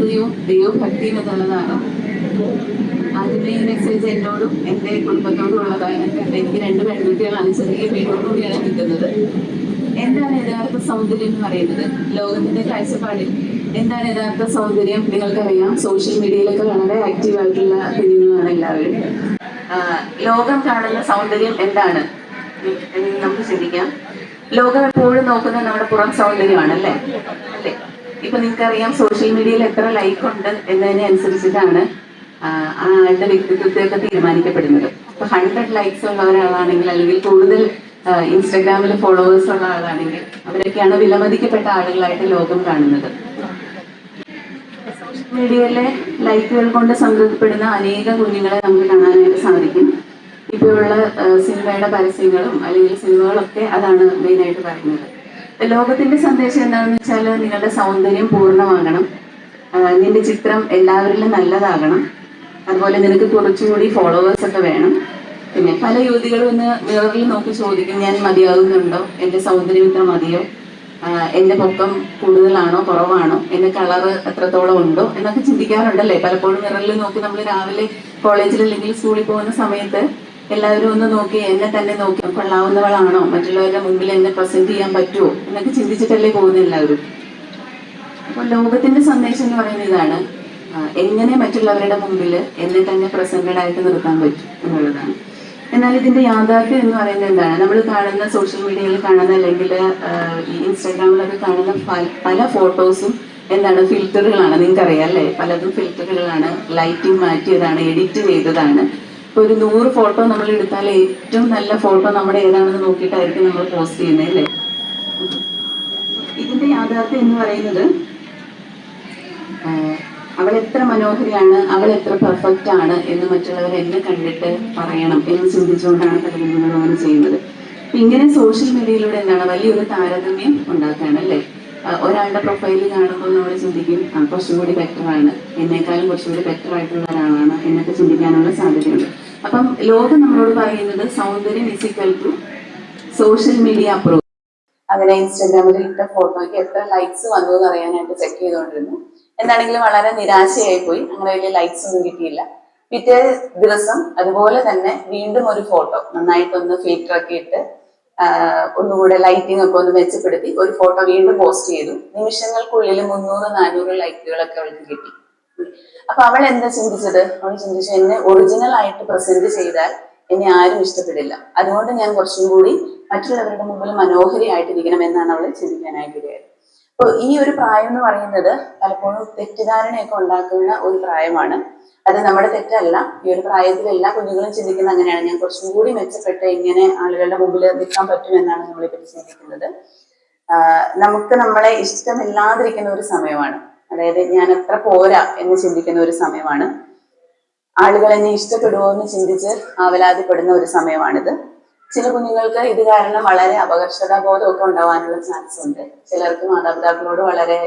സൗന്ദര്യവും ദൈവഭക്തിയും എന്നുള്ളതാണ്. ആദ്യമേ ഈ മെസ്സേജ് എന്നോടും എൻ്റെ കുടുംബത്തോടും ഉള്ളതാണ്. എനിക്ക് 2 പെൺകുട്ടികളാണ്, ചെറിയ വീടോടുകൂടിയാണ് നിൽക്കുന്നത്. എന്താണ് യഥാർത്ഥ സൗന്ദര്യം എന്ന് പറയുന്നത്? ലോകത്തിന്റെ കാഴ്ചപ്പാടിൽ എന്താണ് യഥാർത്ഥ സൗന്ദര്യം? നിങ്ങൾക്കറിയാം, സോഷ്യൽ മീഡിയയിലൊക്കെ വളരെ ആക്റ്റീവായിട്ടുള്ള കുഞ്ഞുങ്ങളാണ് എല്ലാവരും. ലോകം കാണുന്ന സൗന്ദര്യം എന്താണ് എന്ന് നമുക്ക് ചിന്തിക്കാം. ലോകം എപ്പോഴും നോക്കുന്നത് നമ്മുടെ പുറം സൗന്ദര്യമാണ്, അല്ലേ? ഇപ്പൊ നിങ്ങൾക്കറിയാം, സോഷ്യൽ മീഡിയയിൽ എത്ര ലൈക്ക് ഉണ്ട് എന്നതിനനുസരിച്ചിട്ടാണ് ആ ആളുടെ വ്യക്തിത്വത്തെയൊക്കെ തീരുമാനിക്കപ്പെടുന്നത്. ഇപ്പൊ 100 ലൈക്സ് ഉള്ള ഒരാളാണെങ്കിൽ, അല്ലെങ്കിൽ കൂടുതൽ ഇൻസ്റ്റാഗ്രാമിൽ ഫോളോവേഴ്സ് ഉള്ള ആളാണെങ്കിൽ, അവരൊക്കെയാണ് വിലമതിക്കപ്പെട്ട ആളുകളായിട്ട് ലോകം കാണുന്നത്. സോഷ്യൽ മീഡിയയിലെ ലൈക്കുകൾ കൊണ്ട് സംതൃപ്തിപ്പെടുന്ന അനേക കുഞ്ഞുങ്ങളെ നമുക്ക് കാണാനായിട്ട് സാധിക്കും. ഇപ്പോഴുള്ള സിനിമയുടെ പരസ്യങ്ങളും അല്ലെങ്കിൽ സിനിമകളൊക്കെ അതാണ് മെയിനായിട്ട് പറയുന്നത്. ലോകത്തിന്റെ സന്ദേശം എന്താണെന്ന് വെച്ചാൽ, നിങ്ങളുടെ സൗന്ദര്യം പൂർണ്ണമാകണം, നിന്റെ ചിത്രം എല്ലാവരിലും നല്ലതാകണം, അതുപോലെ നിനക്ക് കുറച്ചുകൂടി ഫോളോവേഴ്സ് ഒക്കെ വേണം. പിന്നെ പല യുവതികളും ഇന്ന് മിററിൽ നോക്കി ചോദിക്കും, ഞാൻ മതിയാകുന്നുണ്ടോ, എൻ്റെ സൗന്ദര്യം ഇത്ര മതിയോ, എൻ്റെ പൊക്കം കൂടുതലാണോ കുറവാണോ, എൻ്റെ കളറ് എത്രത്തോളം ഉണ്ടോ എന്നൊക്കെ ചിന്തിക്കാറുണ്ടല്ലേ. പലപ്പോഴും മിററിൽ നോക്കി നമ്മൾ രാവിലെ കോളേജിൽ അല്ലെങ്കിൽ സ്കൂളിൽ പോകുന്ന സമയത്ത് എല്ലാവരും ഒന്ന് നോക്കി, എന്നെ തന്നെ നോക്കി കൊള്ളാവുന്നവളാണോ, മറ്റുള്ളവരുടെ മുമ്പിൽ എന്നെ പ്രസന്റ് ചെയ്യാൻ പറ്റുമോ എന്നൊക്കെ ചിന്തിച്ചിട്ടല്ലേ പോകുന്നത് എല്ലാവരും. അപ്പോൾ ലോകത്തിന്റെ സന്ദേശം എന്ന് പറയുന്നത് ഇതാണ്, എങ്ങനെ മറ്റുള്ളവരുടെ മുമ്പിൽ എന്നെ തന്നെ പ്രസന്റഡ് ആയിട്ട് നിർത്താൻ പറ്റും എന്നുള്ളതാണ്. എന്നാൽ ഇതിന്റെ യാഥാർത്ഥ്യം എന്ന് പറയുന്നത് എന്താണ്? നമ്മൾ കാണുന്ന സോഷ്യൽ മീഡിയയിൽ കാണുന്ന, അല്ലെങ്കിൽ ഈ ഇൻസ്റ്റാഗ്രാമിലൊക്കെ കാണുന്ന പല ഫോട്ടോസും എന്താണ്? ഫിൽറ്ററുകളാണ്. നിങ്ങൾക്കറിയാം അല്ലേ? പലതും ഫിൽറ്ററുകളാണ്, ലൈറ്റിംഗ് മാറ്റിയതാണ്, എഡിറ്റ് ചെയ്തതാണ്. ഒരു 100 ഫോട്ടോ നമ്മൾ എടുത്താൽ ഏറ്റവും നല്ല ഫോട്ടോ നമ്മുടെ ഏതാണെന്ന് നോക്കിയിട്ടായിരിക്കും നമ്മൾ പോസ്റ്റ് ചെയ്യുന്നത്, അല്ലേ? ഇതിന്റെ യാഥാർത്ഥ്യം എന്ന് പറയുന്നത്, അവൾ എത്ര മനോഹരിയാണ്, അവൾ എത്ര പെർഫെക്റ്റ് ആണ് എന്ന് മറ്റുള്ളവർ എന്നെ കണ്ടിട്ട് പറയണം എന്ന് ചിന്തിച്ചുകൊണ്ടാണ് പല കുഞ്ഞുങ്ങളും അങ്ങനെ ചെയ്യുന്നത്. ഇങ്ങനെ സോഷ്യൽ മീഡിയയിലൂടെ എന്താണ്? വലിയൊരു താരതമ്യം ഉണ്ടാക്കുകയാണ്, അല്ലേ? ഒരാളുടെ പ്രൊഫൈല് കാണുമ്പോൾ നമ്മൾ ചിന്തിക്കും, കുറച്ചും കൂടി ബെറ്ററാണ്, എന്നെക്കാളും കുറച്ചും കൂടി ബെറ്റർ ആയിട്ടുള്ള ഒരാളാണ് എന്നൊക്കെ ചിന്തിക്കാനുള്ള സാധ്യതയുണ്ട്. അപ്പം ലോകം നമ്മളോട് പറയുന്നത് സൗന്ദര്യം is equal to social media approve. അങ്ങനെ ഇൻസ്റ്റാഗ്രാമിൽ ഇട്ട ഫോട്ടോയ്ക്ക് എത്ര ലൈക്സ് വന്നു എന്ന് അറിയാനായിട്ട് ചെക്ക് ചെയ്തുകൊണ്ടിരുന്നു. എന്താണെങ്കിലും വളരെ നിരാശയായി പോയി. അങ്ങനെ വലിയ ലൈക്സ് ഒന്നും കിട്ടിയില്ല. പിറ്റേ ദിവസം അതുപോലെ തന്നെ വീണ്ടും ഒരു ഫോട്ടോ നന്നായിട്ടൊന്ന് ഫിൽറ്റർ ഒക്കെ ഇട്ട് ഒന്നുകൂടെ ലൈറ്റിംഗ് ഒക്കെ ഒന്ന് മെച്ചപ്പെടുത്തി ഒരു ഫോട്ടോ വീണ്ടും പോസ്റ്റ് ചെയ്തു. നിമിഷങ്ങൾക്കുള്ളിൽ 300-400 ലൈക്കുകളൊക്കെ അവൾക്ക് കിട്ടി. അപ്പൊ അവൾ എന്താ ചിന്തിച്ചത്? അവൾ ചിന്തിച്ചു, എന്നെ ഒറിജിനൽ ആയിട്ട് പ്രസന്റ് ചെയ്താൽ എന്നെ ആരും ഇഷ്ടപ്പെടില്ല, അതുകൊണ്ട് ഞാൻ കുറച്ചും കൂടി മറ്റുള്ളവരുടെ മുമ്പിൽ മനോഹരിയായിട്ടിരിക്കണം എന്നാണ് അവൾ ചിന്തിക്കാനായിട്ടിടയായത്. അപ്പോൾ ഈ ഒരു പ്രായം എന്ന് പറയുന്നത് പലപ്പോഴും തെറ്റിദ്ധാരണയൊക്കെ ഉണ്ടാക്കുന്ന ഒരു പ്രായമാണ്. അത് നമ്മുടെ തെറ്റല്ല. ഈ ഒരു പ്രായത്തിൽ എല്ലാ കുഞ്ഞുങ്ങളും ചിന്തിക്കുന്നത് അങ്ങനെയാണ്, ഞാൻ കുറച്ചും കൂടി മെച്ചപ്പെട്ട് ഇങ്ങനെ ആളുകളുടെ മുമ്പിൽ നിൽക്കാൻ പറ്റുമെന്നാണ് നമ്മളിപ്പറ്റി ചിന്തിക്കുന്നത്. നമുക്ക് നമ്മളെ ഇഷ്ടമില്ലാതിരിക്കുന്ന ഒരു സമയമാണ്. അതായത് ഞാൻ അത്ര പോരാ എന്ന് ചിന്തിക്കുന്ന ഒരു സമയമാണ്. ആളുകൾ എന്നെ ഇഷ്ടപ്പെടുമോ എന്ന് ചിന്തിച്ച് ആവലാതിപ്പെടുന്ന ഒരു സമയമാണിത്. ചില കുഞ്ഞുങ്ങൾക്ക് ഇത് കാരണം വളരെ അപകർഷതാബോധമൊക്കെ ഉണ്ടാവാനുള്ള ചാൻസ് ഉണ്ട്. ചിലർക്ക് മാതാപിതാക്കളോട് വളരെ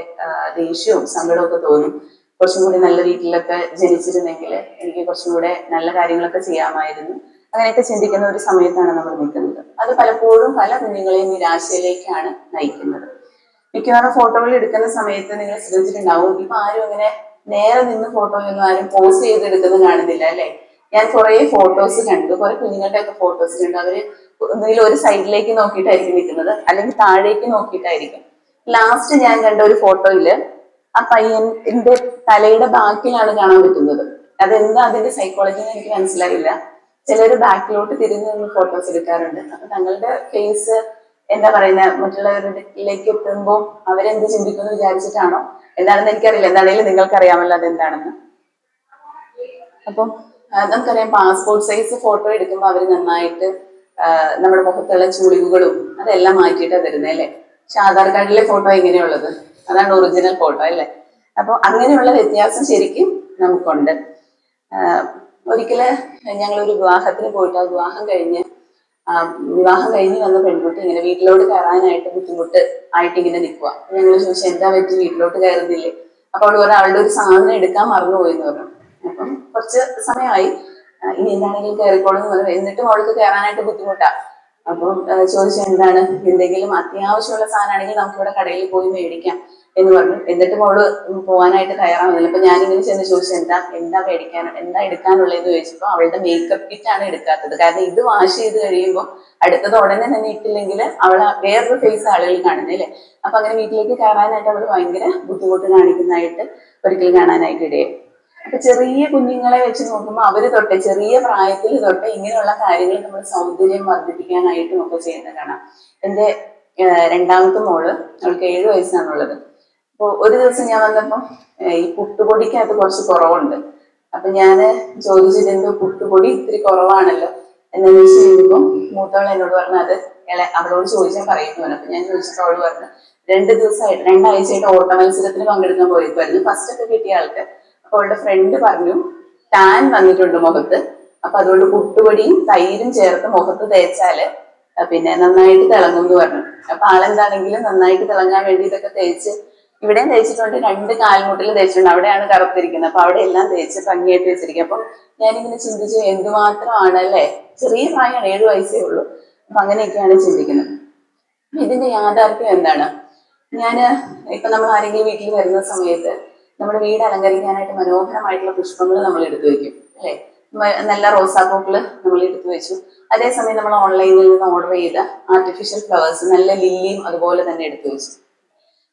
ദേഷ്യവും സങ്കടമൊക്കെ തോന്നും. കുറച്ചും കൂടി നല്ല വീട്ടിലൊക്കെ ജനിച്ചിരുന്നെങ്കിൽ എനിക്ക് കുറച്ചും കൂടെ നല്ല കാര്യങ്ങളൊക്കെ ചെയ്യാമായിരുന്നു, അങ്ങനെയൊക്കെ ചിന്തിക്കുന്ന ഒരു സമയത്താണ് നമ്മൾ നിൽക്കുന്നത്. അത് പലപ്പോഴും പല കുഞ്ഞുങ്ങളെയും നിരാശയിലേക്കാണ് നയിക്കുന്നത്. മിക്കവാറും ഫോട്ടോകൾ എടുക്കുന്ന സമയത്ത് നിങ്ങൾ ശ്രദ്ധിച്ചിട്ടുണ്ടാവും, ഇപ്പൊ ആരും അങ്ങനെ നേരെ നിന്ന് ഫോട്ടോയൊന്നും ആരും പോസ്റ്റ് ചെയ്തെടുക്കുന്നത് കാണുന്നില്ല, അല്ലെ? ഞാൻ കുറെ ഫോട്ടോസ് കണ്ടു, കുറെ കുഞ്ഞുങ്ങളുടെ ഒക്കെ ഫോട്ടോസ് കണ്ടു. അവര് ഒന്നുകിൽ ഒരു സൈഡിലേക്ക് നോക്കിയിട്ടായിരിക്കും നിൽക്കുന്നത്, അല്ലെങ്കിൽ താഴേക്ക് നോക്കിയിട്ടായിരിക്കും. ലാസ്റ്റ് ഞാൻ കണ്ട ഒരു ഫോട്ടോയില് ആ പയ്യന്റെ തലയുടെ ബാക്കിലാണ് കാണാൻ പറ്റുന്നത്. അതെന്താ അതിന്റെ സൈക്കോളജി എന്ന് എനിക്ക് മനസ്സിലായില്ല. ചിലര് ബാക്കിലോട്ട് തിരിഞ്ഞ് നിന്ന് ഫോട്ടോസ് എടുക്കാറുണ്ട്. അപ്പൊ തങ്ങളുടെ ഫേസ് എന്താ പറയുന്ന മറ്റുള്ളവരിലേക്ക് എത്തുമ്പോൾ അവരെന്ത് ചിന്തിക്കുന്നു വിചാരിച്ചിട്ടാണോ എന്താണെന്ന് എനിക്കറിയില്ല. എന്താണെങ്കിലും നിങ്ങൾക്ക് അറിയാമല്ലോ അതെന്താണെന്ന്. അപ്പം നമുക്കറിയാം, പാസ്പോർട്ട് സൈസ് ഫോട്ടോ എടുക്കുമ്പോൾ അവര് നന്നായിട്ട് നമ്മുടെ മുഖത്തുള്ള ചുളിവുകളും അതെല്ലാം മാറ്റിയിട്ടാണ് തരുന്നത്, അല്ലേ? പക്ഷെ ആധാർ കാർഡിലെ ഫോട്ടോ എങ്ങനെയുള്ളത്? അതാണ് ഒറിജിനൽ ഫോട്ടോ, അല്ലേ? അപ്പൊ അങ്ങനെയുള്ള വ്യത്യാസം ശരിക്കും നമുക്കുണ്ട്. ഒരിക്കല് ഞങ്ങളൊരു വിവാഹത്തിന് പോയിട്ട് ആ വിവാഹം കഴിഞ്ഞ് വന്ന പെൺകുട്ടി ഇങ്ങനെ വീട്ടിലോട്ട് കയറാനായിട്ട് ബുദ്ധിമുട്ട് ആയിട്ട് ഇങ്ങനെ നിൽക്കുക. ഞങ്ങൾ ചോദിച്ചു, എന്താ പറ്റി, വീട്ടിലോട്ട് കയറുന്നില്ലേ? അപ്പൊ അവളുടെ ഒരു സാധനം എടുക്കാൻ മറന്നുപോയി എന്ന് പറഞ്ഞു. അപ്പം കുറച്ച് സമയമായി, ഇനി എന്താണെങ്കിലും കയറിക്കോളും എന്ന് പറഞ്ഞു. എന്നിട്ടും അവൾക്ക് കയറാനായിട്ട് ബുദ്ധിമുട്ടാ. അപ്പം ചോദിച്ചു, എന്താണ്, എന്തെങ്കിലും അത്യാവശ്യമുള്ള സാധനമാണെങ്കിൽ നമുക്കിവിടെ കടയിൽ പോയി മേടിക്കാം എന്ന് പറഞ്ഞു. എന്നിട്ട് മോള് പോകാനായിട്ട് തയ്യാറാവുന്നില്ല. അപ്പൊ ഞാനിങ്ങനെ ചെന്ന് ചോദിച്ചു, എന്താ മേടിക്കാൻ, എന്താ എടുക്കാനുള്ളതെന്ന് ചോദിച്ചപ്പോ അവളുടെ മേക്കപ്പ് കിറ്റ് ആണ് എടുക്കാത്തത്. കാരണം ഇത് വാഷ് ചെയ്ത് കഴിയുമ്പോൾ അടുത്തത് ഉടനെ തന്നെ ഇട്ടില്ലെങ്കിൽ അവൾ വേറൊരു ഫേസ് ആളുകൾ കാണുന്നില്ലേ. അപ്പൊ അങ്ങനെ വീട്ടിലേക്ക് കയറാനായിട്ട് അവൾ ഭയങ്കര ബുദ്ധിമുട്ട് കാണിക്കുന്നതായിട്ട് ഒരിക്കലും കാണാനായിട്ട് ഇടയായി. അപ്പൊ ചെറിയ കുഞ്ഞുങ്ങളെ വെച്ച് നോക്കുമ്പോൾ അവര് തൊട്ട് ചെറിയ പ്രായത്തിൽ തൊട്ട് ഇങ്ങനെയുള്ള കാര്യങ്ങൾ നമ്മൾ സൗന്ദര്യം വർദ്ധിപ്പിക്കാനായിട്ടും ഒക്കെ ചെയ്യുന്നത് കാണാം. എന്റെ രണ്ടാമത്തെ മോള്, അവൾക്ക് 7 വയസ്സാണുള്ളത്. അപ്പൊ ഒരു ദിവസം ഞാൻ വന്നപ്പോ ഈ പുട്ടുപൊടിക്കകത്ത് കുറച്ച് കുറവുണ്ട്. അപ്പൊ ഞാന് ചോദിച്ചത്, എന്തോ പുട്ടുപൊടി ഇത്തിരി കുറവാണല്ലോ എന്ന് വെച്ച് കഴിയുമ്പോൾ മൂത്തവൾ എന്നോട് പറഞ്ഞു അത് അവളോട് ചോദിച്ചാൽ പറയുന്നു. അപ്പൊ ഞാൻ ചോദിച്ചപ്പോൾ അവള് പറഞ്ഞു 2 ആഴ്ചയായിട്ട് ഓട്ട മത്സരത്തിന് പങ്കെടുക്കാൻ പോയിരിക്കുമായിരുന്നു. ഫസ്റ്റ് ഒക്കെ കിട്ടിയ ആൾക്ക്. അപ്പൊ അവളുടെ ഫ്രണ്ട് പറഞ്ഞു ടാൻ വന്നിട്ടുണ്ട് മുഖത്ത്, അപ്പൊ അതുകൊണ്ട് പുട്ടുപൊടിയും തൈരും ചേർത്ത് മുഖത്ത് തേച്ചാല് പിന്നെ നന്നായിട്ട് തിളങ്ങും എന്ന് പറഞ്ഞു. അപ്പൊ ആളെന്താണെങ്കിലും നന്നായിട്ട് തിളങ്ങാൻ വേണ്ടി ഇതൊക്കെ തേച്ച്, ഇവിടെയും തേച്ചിട്ടുണ്ട്, 2 കാൽമുട്ടിൽ തേച്ചിട്ടുണ്ട്, അവിടെയാണ് കറുത്തിരിക്കുന്നത്. അപ്പൊ അവിടെ എല്ലാം തേച്ച് ഭംഗിയായിട്ട് വെച്ചിരിക്കും. അപ്പം ഞാനിങ്ങനെ ചിന്തിച്ചു, എന്തുമാത്രമാണ് അല്ലെ, ചെറിയ പ്രായമാണ്, 7 വയസ്സേ ഉള്ളൂ. അപ്പൊ അങ്ങനെയൊക്കെയാണ് ചിന്തിക്കുന്നത്. ഇതിന്റെ യാഥാർത്ഥ്യം എന്താണ്? ഇപ്പൊ നമ്മൾ ആരെങ്കിലും വീട്ടിൽ വരുന്ന സമയത്ത് നമ്മുടെ വീട് അലങ്കരിക്കാനായിട്ട് മനോഹരമായിട്ടുള്ള പുഷ്പങ്ങൾ നമ്മൾ എടുത്തു വെക്കും അല്ലെ. നല്ല റോസാപ്പൂക്കള് നമ്മൾ എടുത്തു വെച്ചു. അതേസമയം നമ്മൾ ഓൺലൈനിൽ നിന്ന് ഓർഡർ ചെയ്ത ആർട്ടിഫിഷ്യൽ ഫ്ലവേഴ്സ്, നല്ല ലില്ലിയും അതുപോലെ തന്നെ എടുത്തു വെച്ചു.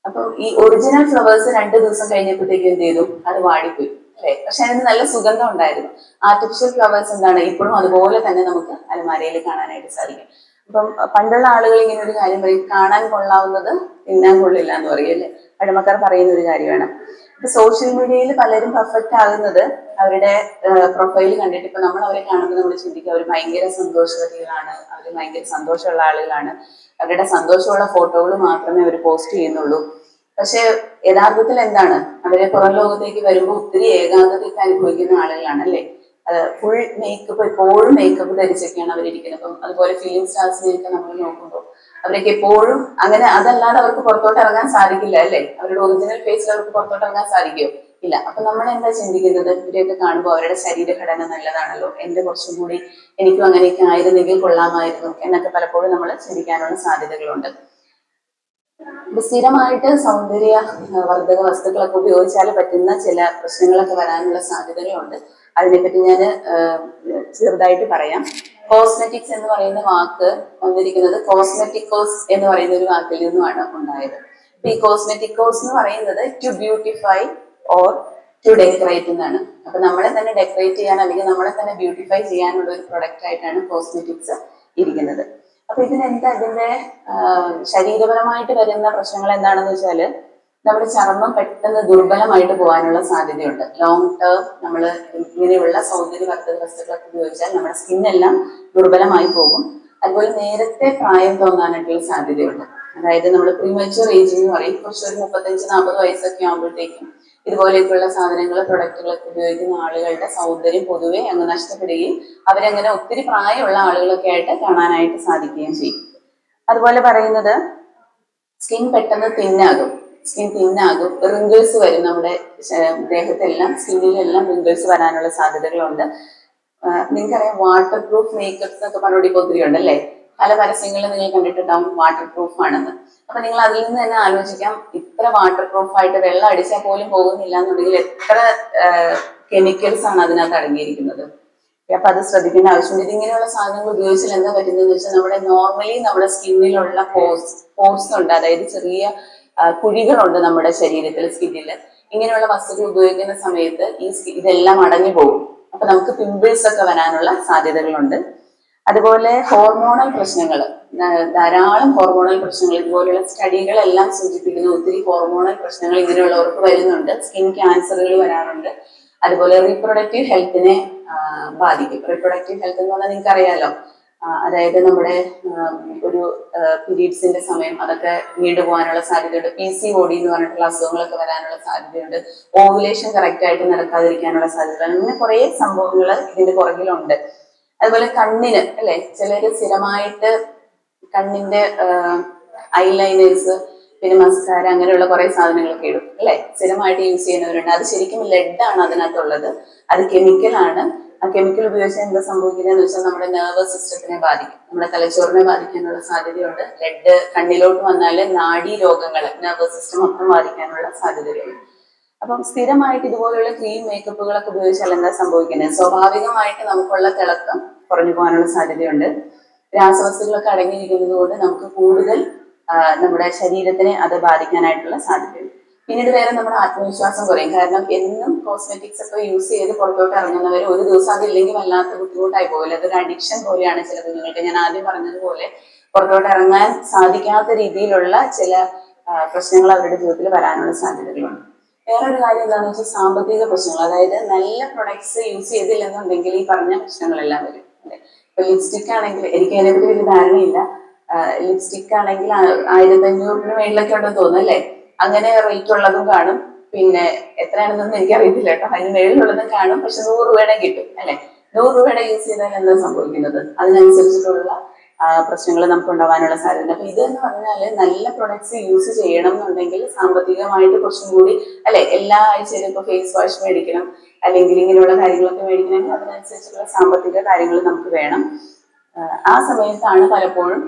അപ്പൊ ഈ ഒറിജിനൽ ഫ്ലവേഴ്സ് 2 ദിവസം കഴിഞ്ഞപ്പോഴത്തേക്കും എന്ത് ചെയ്തു, അത് വാടിപ്പോയി അല്ലെ. പക്ഷെ അതിന് നല്ല സുഗന്ധം ഉണ്ടായിരുന്നു. ആർട്ടിഫിഷ്യൽ ഫ്ലവേഴ്സ് എന്താണ്, ഇപ്പോഴും അതുപോലെ തന്നെ നമുക്ക് അലമാരയിൽ കാണാനായിട്ട് സാധിക്കും. അപ്പം പണ്ടുള്ള ആളുകൾ ഇങ്ങനെ ഒരു കാര്യം പറയും, കാണാൻ കൊള്ളാവുന്നത് തിന്നാൻ കൊള്ളില്ല എന്ന് പറയല്ലേ, പഴമക്കാർ പറയുന്ന ഒരു കാര്യമാണ്. ഇപ്പൊ സോഷ്യൽ മീഡിയയിൽ പലരും പെർഫെക്റ്റ് ആകുന്നത് അവരുടെ പ്രൊഫൈൽ കണ്ടിട്ട്. ഇപ്പൊ നമ്മൾ അവരെ കാണുമ്പോൾ നമ്മൾ ചിന്തിക്കുക അവർ ഭയങ്കര സന്തോഷവതികളാണ്, അവർ ഭയങ്കര സന്തോഷമുള്ള ആളുകളാണ്, അവരുടെ സന്തോഷമുള്ള ഫോട്ടോകൾ മാത്രമേ അവർ പോസ്റ്റ് ചെയ്യുന്നുള്ളൂ. പക്ഷെ യഥാർത്ഥത്തിൽ എന്താണ്, അവരെ പുറം ലോകത്തേക്ക് വരുമ്പോൾ ഒത്തിരി ഏകാന്തതയൊക്കെ അനുഭവിക്കുന്ന ആളുകളാണ് അല്ലെ. ഫുൾ മേക്കപ്പ്, എപ്പോഴും മേക്കപ്പ് ധരിച്ചൊക്കെയാണ് അവരിയ്ക്കുന്നത്. അപ്പം അതുപോലെ ഫിലിം സ്റ്റാർസിനെയൊക്കെ നമ്മൾ നോക്കുമ്പോൾ അവരൊക്കെ എപ്പോഴും അങ്ങനെ, അതല്ലാതെ അവർക്ക് പുറത്തോട്ട് ഇറങ്ങാൻ സാധിക്കില്ല അല്ലെ. അവരുടെ ഒറിജിനൽ ഫേസിൽ അവർക്ക് പുറത്തോട്ട് ഇറങ്ങാൻ സാധിക്കുമോ? ഇല്ല. അപ്പൊ നമ്മൾ എന്താ ചിന്തിക്കുന്നത്, ഇവരെയൊക്കെ കാണുമ്പോൾ അവരുടെ ശരീരഘടന നല്ലതാണല്ലോ, എന്റെ കുറച്ചും കൂടി എനിക്കും അങ്ങനെയൊക്കെ ആയിരുന്നെങ്കിൽ കൊള്ളാമായിരുന്നു എന്നൊക്കെ പലപ്പോഴും നമ്മൾ ചിന്തിക്കാനുള്ള സാധ്യതകളുണ്ട്. സ്ഥിരമായിട്ട് സൗന്ദര്യ വർദ്ധക വസ്തുക്കളൊക്കെ ഉപയോഗിച്ചാൽ പറ്റുന്ന ചില പ്രശ്നങ്ങളൊക്കെ വരാനുള്ള സാധ്യതകളുണ്ട്. അതിനെപ്പറ്റി ഞാൻ ചെറുതായിട്ട് പറയാം. കോസ്മെറ്റിക്സ് എന്ന് പറയുന്ന വാക്ക് വന്നിരിക്കുന്നത് കോസ്മെറ്റിക്കോസ് എന്ന് പറയുന്ന ഒരു വാക്കിൽ നിന്നുമാണ് ഉണ്ടായത്. അപ്പൊ ഈ കോസ്മെറ്റിക്കോസ് എന്ന് പറയുന്നത് to beautify or to decorate എന്നാണ്. അപ്പൊ നമ്മളെ തന്നെ ഡെക്കറേറ്റ് ചെയ്യാൻ അല്ലെങ്കിൽ നമ്മളെ തന്നെ ബ്യൂട്ടിഫൈ ചെയ്യാനുള്ള ഒരു പ്രൊഡക്റ്റ് ആയിട്ടാണ് കോസ്മെറ്റിക്സ് ഇരിക്കുന്നത്. അപ്പൊ ഇതിന്റെ ശരീരപരമായിട്ട് വരുന്ന പ്രശ്നങ്ങൾ എന്താണെന്ന് വെച്ചാല്, നമ്മുടെ ചർമ്മം പെട്ടെന്ന് ദുർബലമായിട്ട് പോകാനുള്ള സാധ്യതയുണ്ട്. ലോങ് ടേം നമ്മൾ ഇങ്ങനെയുള്ള സൗന്ദര്യവർദ്ധക വസ്തുക്കളൊക്കെ ഉപയോഗിച്ചാൽ നമ്മുടെ സ്കിന്നെല്ലാം ദുർബലമായി പോകും. അതുപോലെ നേരത്തെ പ്രായം തോന്നാനായിട്ടുള്ള സാധ്യതയുണ്ട്. അതായത് നമ്മൾ പ്രീമച്വർ ഏജിങ് എന്ന് പറയും. കുറച്ചൊരു 35-40 വയസ്സൊക്കെ ആകുമ്പോഴത്തേക്കും ഇതുപോലെയൊക്കെയുള്ള സാധനങ്ങൾ, പ്രൊഡക്റ്റുകളൊക്കെ ഉപയോഗിക്കുന്ന ആളുകളുടെ സൗന്ദര്യം പൊതുവെ അങ്ങ് നഷ്ടപ്പെടുകയും അവരങ്ങനെ ഒത്തിരി പ്രായമുള്ള ആളുകളൊക്കെ ആയിട്ട് കാണാനായിട്ട് സാധിക്കുകയും ചെയ്യും. അതുപോലെ പറയുന്നത് സ്കിൻ പെട്ടെന്ന് തിന്നാകും, റിങ്കിൾസ് വരും. നമ്മുടെ ദേഹത്തെല്ലാം, സ്കിന്നിലെല്ലാം റിങ്കിൾസ് വരാനുള്ള സാധ്യതകളുണ്ട്. നിങ്ങൾക്കറിയാം വാട്ടർ പ്രൂഫ് മേക്കപ്സ് എന്നൊക്കെ പറഞ്ഞുകൊണ്ട് ഇപ്പോൾ ഒത്തിരി ഉണ്ടല്ലേ. പല പരസ്യങ്ങളും നിങ്ങൾ കണ്ടിട്ടുണ്ടാവും വാട്ടർ പ്രൂഫ് ആണെന്ന്. അപ്പൊ നിങ്ങൾ അതിൽ നിന്ന് തന്നെ ആലോചിക്കാം, ഇത്ര വാട്ടർ പ്രൂഫ് ആയിട്ട് വെള്ളം അടിച്ചാൽ പോലും പോകുന്നില്ല എന്നുണ്ടെങ്കിൽ എത്ര കെമിക്കൽസ് ആണ് അതിനകത്ത് അടങ്ങിയിരിക്കുന്നത്. അപ്പൊ അത് ശ്രദ്ധിക്കേണ്ട ആവശ്യമുണ്ട്. ഇതിങ്ങനെയുള്ള സാധനങ്ങൾ ഉപയോഗിച്ചാൽ എന്താ പറ്റുന്നത് വെച്ചാൽ, നമ്മുടെ സ്കിന്നിലുള്ള പോർസ് ഉണ്ട്, അതായത് ചെറിയ കുഴികളുണ്ട് നമ്മുടെ ശരീരത്തിൽ, സ്കിന്നിൽ. ഇങ്ങനെയുള്ള വസ്തുക്കൾ ഉപയോഗിക്കുന്ന സമയത്ത് ഇതെല്ലാം അടഞ്ഞു പോകും. അപ്പൊ നമുക്ക് പിമ്പിൾസ് ഒക്കെ വരാനുള്ള സാധ്യതകളുണ്ട്. അതുപോലെ ഹോർമോണൽ പ്രശ്നങ്ങൾ, ധാരാളം ഹോർമോണൽ പ്രശ്നങ്ങൾ, ഇതുപോലെയുള്ള സ്റ്റഡികളെല്ലാം സൂചിപ്പിക്കുന്ന ഒത്തിരി ഹോർമോണൽ പ്രശ്നങ്ങൾ ഇങ്ങനെയുള്ളവർക്ക് വരുന്നുണ്ട്. സ്കിൻ ക്യാൻസറുകൾ വരാറുണ്ട്. അതുപോലെ റീപ്രൊഡക്റ്റീവ് ഹെൽത്തിനെ ബാധിക്കും. റീപ്രൊഡക്റ്റീവ് ഹെൽത്ത് എന്ന് പറഞ്ഞാൽ നിങ്ങൾക്ക് അറിയാലോ, അതായത് നമ്മുടെ ഒരു പീരീഡ്സിന്റെ സമയം അതൊക്കെ നീണ്ടുപോകാനുള്ള സാധ്യതയുണ്ട്. PCOD എന്ന് പറഞ്ഞിട്ടുള്ള അസുഖങ്ങളൊക്കെ വരാനുള്ള സാധ്യതയുണ്ട്. ഓവുലേഷൻ കറക്റ്റ് ആയിട്ട് നടക്കാതിരിക്കാനുള്ള സാധ്യത, അങ്ങനെ കുറെ സംഭവങ്ങൾ ഇതിന്റെ പുറകിലുണ്ട്. അതുപോലെ കണ്ണിന് അല്ലെ, ചിലര് സ്ഥിരമായിട്ട് കണ്ണിന്റെ ഐലൈനേഴ്സ്, പിന്നെ മസ്കാര, അങ്ങനെയുള്ള കുറെ സാധനങ്ങളൊക്കെ ഇടും അല്ലെ, സ്ഥിരമായിട്ട് യൂസ് ചെയ്യുന്നവരുണ്ട്. അത് ശരിക്കും ലെഡാണ് അതിനകത്തുള്ളത്, അത് കെമിക്കലാണ്. ആ കെമിക്കൽ ഉപയോഗിച്ച് എന്താ സംഭവിക്കുന്നതെന്ന് വെച്ചാൽ നമ്മുടെ നെർവസ് സിസ്റ്റത്തിനെ ബാധിക്കും, നമ്മുടെ തലച്ചോറിനെ ബാധിക്കാനുള്ള സാധ്യതയുണ്ട്. ബ്ലഡ് കണ്ണിലോട്ട് വന്നാൽ നാഡീ രോഗങ്ങൾ നെർവസ് സിസ്റ്റം മൊത്തം ബാധിക്കാനുള്ള സാധ്യതയുണ്ട്. അപ്പം സ്ഥിരമായിട്ട് ഇതുപോലുള്ള ക്രീം മേക്കപ്പുകളൊക്കെ ഉപയോഗിച്ചാൽ എന്താ സംഭവിക്കുന്നത്? സ്വാഭാവികമായിട്ട് നമുക്കുള്ള തിളക്കം കുറഞ്ഞു പോകാനുള്ള സാധ്യതയുണ്ട്. രാസവസ്തുക്കളൊക്കെ അടങ്ങിയിരിക്കുന്നത് കൊണ്ട് നമുക്ക് കൂടുതൽ നമ്മുടെ ശരീരത്തിനെ അത് ബാധിക്കാനായിട്ടുള്ള സാധ്യതയുണ്ട്. പിന്നീട് വേറെ നമ്മുടെ ആത്മവിശ്വാസം കുറയും. കാരണം എന്നും കോസ്മെറ്റിക്സ് ഒക്കെ യൂസ് ചെയ്ത് പുറത്തോട്ട് ഇറങ്ങുന്നവർ ഒരു ദിവസം അതില്ലെങ്കിൽ വല്ലാത്ത ബുദ്ധിമുട്ടായി പോകില്ല. അതൊരു അഡിക്ഷൻ പോലെയാണ് ചില കുഞ്ഞുങ്ങൾക്ക്. ഞാൻ ആദ്യം പറഞ്ഞതുപോലെ പുറത്തോട്ട് ഇറങ്ങാൻ സാധിക്കാത്ത രീതിയിലുള്ള ചില പ്രശ്നങ്ങൾ അവരുടെ ജീവിതത്തിൽ വരാനുള്ള സാധ്യതകളുണ്ട്. വേറൊരു കാര്യം എന്താണെന്ന് വെച്ചാൽ സാമ്പത്തിക പ്രശ്നങ്ങൾ. അതായത് നല്ല പ്രൊഡക്ട്സ് യൂസ് ചെയ്തില്ലെന്നുണ്ടെങ്കിൽ ഈ പറഞ്ഞ പ്രശ്നങ്ങളെല്ലാം വരും. അല്ലെ, ഇപ്പൊ ലിപ്സ്റ്റിക് ആണെങ്കിൽ എനിക്ക് അതിനെപ്പറ്റി വലിയ ധാരണയില്ല. ലിപ്സ്റ്റിക് ആണെങ്കിൽ 1500 മേളിലൊക്കെ ഉണ്ടെന്ന് തോന്നുന്നു അല്ലേ? അങ്ങനെ റേറ്റ് ഉള്ളതും കാണും, പിന്നെ എത്രയാണെന്നൊന്നും എനിക്കറിയത്തില്ല കേട്ടോ. അതിന് മേളിലുള്ളതും കാണും. പക്ഷെ 100 രൂപയുടെ കിട്ടും അല്ലെ. 100 രൂപയുടെ യൂസ് ചെയ്താൽ എന്താ സംഭവിക്കുന്നത്? അതിനനുസരിച്ചിട്ടുള്ള പ്രശ്നങ്ങൾ നമുക്ക് ഉണ്ടാവാനുള്ള സാധ്യത. അപ്പൊ ഇതെന്ന് പറഞ്ഞാല് നല്ല പ്രൊഡക്ട്സ് യൂസ് ചെയ്യണം എന്നുണ്ടെങ്കിൽ സാമ്പത്തികമായിട്ട് കുറച്ചും കൂടി അല്ലെ, എല്ലാ ആഴ്ചയിലും ഇപ്പൊ ഫേസ് വാഷ് മേടിക്കണം അല്ലെങ്കിൽ ഇങ്ങനെയുള്ള കാര്യങ്ങളൊക്കെ മേടിക്കണമെങ്കിൽ അതിനനുസരിച്ചുള്ള സാമ്പത്തിക കാര്യങ്ങൾ നമുക്ക് വേണം. ആ സമയത്താണ് പലപ്പോഴും